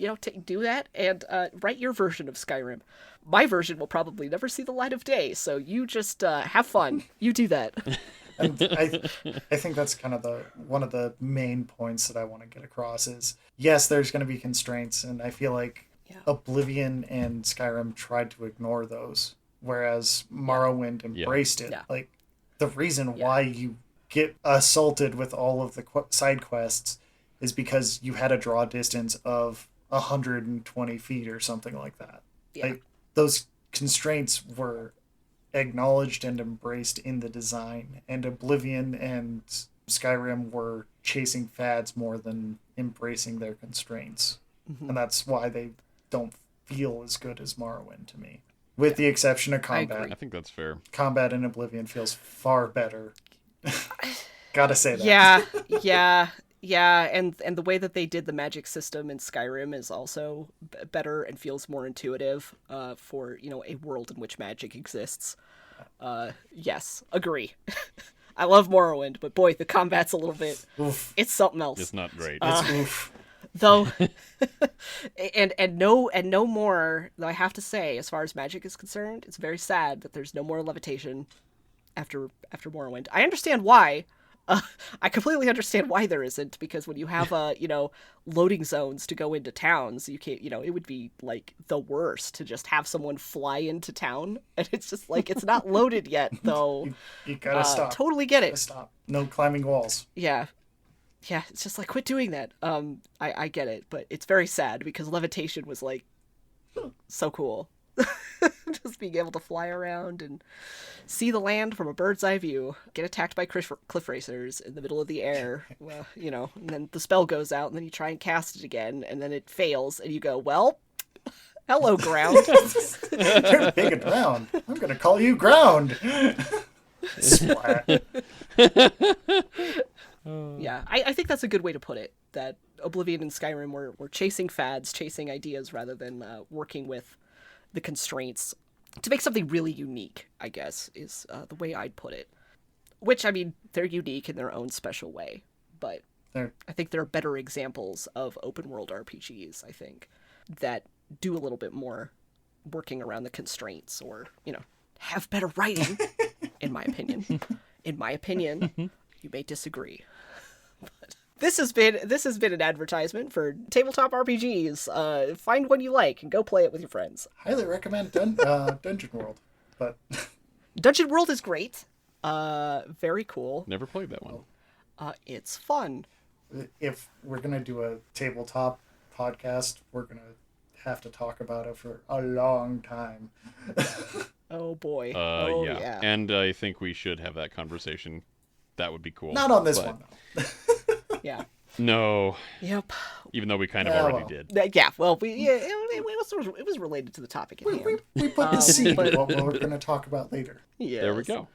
[SPEAKER 1] do that and write your version of Skyrim. My version will probably never see the light of day, so you just have fun. You do that.
[SPEAKER 2] And I think that's kind of one of the main points that I want to get across is, yes, there's going to be constraints, and I feel like Oblivion and Skyrim tried to ignore those, whereas Morrowind embraced it.
[SPEAKER 1] Yeah.
[SPEAKER 2] Like, the reason why you get assaulted with all of the side quests is because you had a draw distance of 120 feet or something like that.
[SPEAKER 1] Yeah.
[SPEAKER 2] Like, those constraints were acknowledged and embraced in the design, and Oblivion and Skyrim were chasing fads more than embracing their constraints.
[SPEAKER 1] Mm-hmm.
[SPEAKER 2] And that's why they don't feel as good as Morrowind to me. With the exception of combat.
[SPEAKER 1] agree.
[SPEAKER 3] I think that's fair.
[SPEAKER 2] Combat in Oblivion feels far better. Gotta say that.
[SPEAKER 1] Yeah, and the way that they did the magic system in Skyrim is also better and feels more intuitive for a world in which magic exists. Yes, agree. I love Morrowind, but boy, the combat's a little bit.
[SPEAKER 2] Oof.
[SPEAKER 1] It's something else.
[SPEAKER 3] It's not great.
[SPEAKER 2] It's oof.
[SPEAKER 1] Though, and no more. Though I have to say, as far as magic is concerned, it's very sad that there's no more levitation after Morrowind. I understand why. I completely understand why there isn't, because when you have loading zones to go into towns, you can't. It would be like the worst to just have someone fly into town, and it's just like it's not loaded yet, though.
[SPEAKER 2] You gotta stop.
[SPEAKER 1] Totally get it.
[SPEAKER 2] Gotta stop. No climbing walls.
[SPEAKER 1] Yeah. Yeah, it's just like, quit doing that. I get it, but it's very sad because levitation was like so cool. Just being able to fly around and see the land from a bird's eye view, get attacked by cliff racers in the middle of the air, well, and then the spell goes out, and then you try and cast it again, and then it fails, and you go, well, hello, ground.
[SPEAKER 2] You're big and round. I'm gonna call you ground. Splat.
[SPEAKER 1] Yeah, I think that's a good way to put it, that Oblivion and Skyrim were chasing fads, chasing ideas, rather than working with the constraints to make something really unique, I guess, is the way I'd put it. Which, I mean, they're unique in their own special way, but I think there are better examples of open world RPGs, I think, that do a little bit more working around the constraints, or, have better writing, in my opinion. In my opinion, you may disagree. But this has been an advertisement for tabletop RPGs. Find one you like and go play it with your friends.
[SPEAKER 2] Highly recommend Dungeon World, but
[SPEAKER 1] Dungeon World is great. Very cool.
[SPEAKER 3] Never played that one.
[SPEAKER 1] It's fun.
[SPEAKER 2] if we're gonna do a tabletop podcast, we're gonna have to talk about it for a long time.
[SPEAKER 1] Oh boy.
[SPEAKER 3] Yeah. And I think we should have that conversation. That would be cool.
[SPEAKER 2] Not on this one, though.
[SPEAKER 1] Yeah.
[SPEAKER 3] No.
[SPEAKER 1] Yep.
[SPEAKER 3] Even though we kind of already did.
[SPEAKER 1] Yeah. Well, it was related to the topic at hand.
[SPEAKER 2] We put the seed what we're going to talk about later.
[SPEAKER 1] Yes.
[SPEAKER 3] There we go.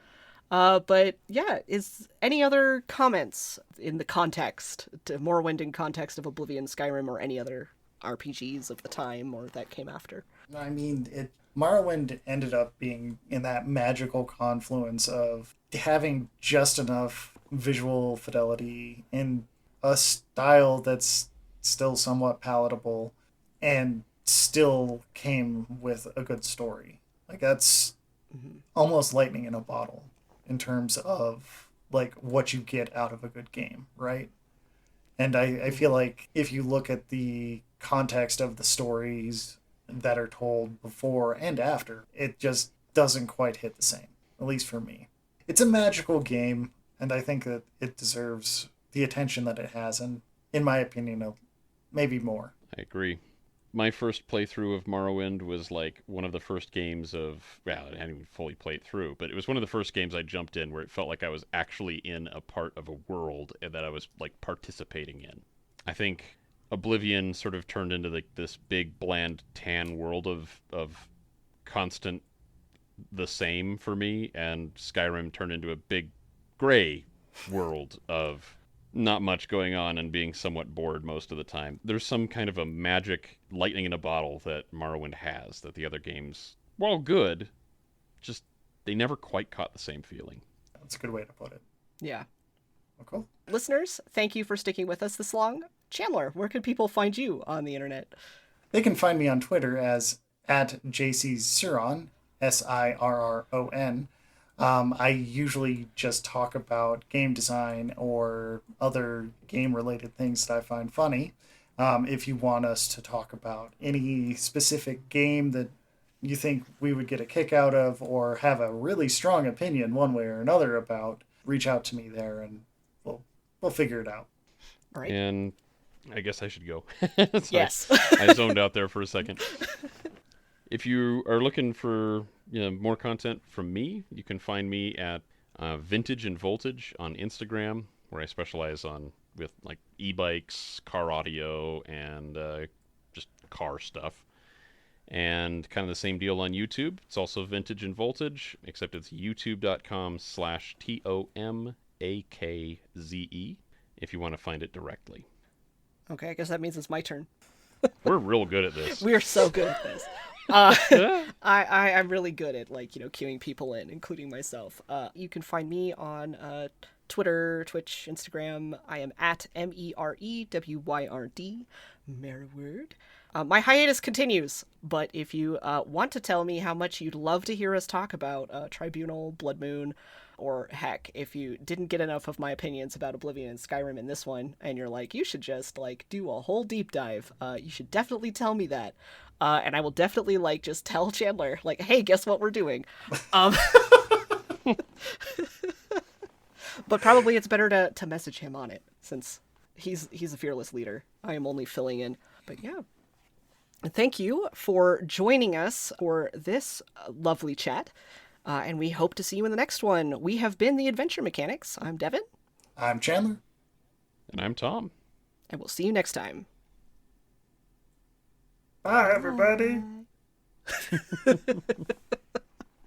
[SPEAKER 1] But yeah, is any other comments in the context, to Morrowind in context of Oblivion, Skyrim, or any other RPGs of the time or that came after?
[SPEAKER 2] I mean, Morrowind ended up being in that magical confluence of having just enough visual fidelity in a style that's still somewhat palatable and still came with a good story. Like, that's almost lightning in a bottle in terms of like what you get out of a good game, right? And I feel like if you look at the context of the stories that are told before and after, it just doesn't quite hit the same, at least for me. It's a magical game, and I think that it deserves the attention that it has, and in my opinion, maybe more.
[SPEAKER 3] I agree. My first playthrough of Morrowind was like one of the first games of, well, I hadn't even fully played through, but it was one of the first games I jumped in where it felt like I was actually in a part of a world and that I was like participating in. I think Oblivion sort of turned into like this big bland tan world of constant the same for me, and Skyrim turned into a big gray world of not much going on and being somewhat bored most of the time. There's some kind of a magic lightning in a bottle that Morrowind has that the other games, while good, just they never quite caught the same feeling.
[SPEAKER 2] That's a good way to put it.
[SPEAKER 1] Yeah.
[SPEAKER 2] Well, cool.
[SPEAKER 1] Listeners, thank you for sticking with us this long. Chandler, where can people find you on the internet?
[SPEAKER 2] They can find me on Twitter as @JCSirron, SIRRON. I usually just talk about game design or other game-related things that I find funny. If you want us to talk about any specific game that you think we would get a kick out of or have a really strong opinion one way or another about, reach out to me there and we'll figure it out.
[SPEAKER 1] All right.
[SPEAKER 3] And I guess I should go.
[SPEAKER 1] Yes.
[SPEAKER 3] I zoned out there for a second. If you are looking for more content from me, you can find me at Vintage and Voltage on Instagram, where I specialize with like e-bikes, car audio, and just car stuff. And kind of the same deal on YouTube. It's also Vintage and Voltage, except it's youtube.com/TOMAVE. AKZE if you want to find it directly.
[SPEAKER 1] Okay, I guess that means it's my turn.
[SPEAKER 3] We're real good at this.
[SPEAKER 1] We're so good at this. I'm really good at, like, queuing people in, including myself. You can find me on Twitter, Twitch, Instagram. I am at MEREWYRD, Merryword. My hiatus continues, but if you want to tell me how much you'd love to hear us talk about Tribunal, Blood Moon, or heck, if you didn't get enough of my opinions about Oblivion and Skyrim in this one, and you're like, you should just, like, do a whole deep dive, you should definitely tell me that. And I will definitely, like, just tell Chandler, like, hey, guess what we're doing? But probably it's better to message him on it, since he's a fearless leader. I am only filling in. But yeah. Thank you for joining us for this lovely chat. And we hope to see you in the next one. We have been the Adventure Mechanics. I'm Devin.
[SPEAKER 2] I'm Chandler.
[SPEAKER 3] And I'm Tom.
[SPEAKER 1] And we'll see you next time.
[SPEAKER 2] Bye, everybody.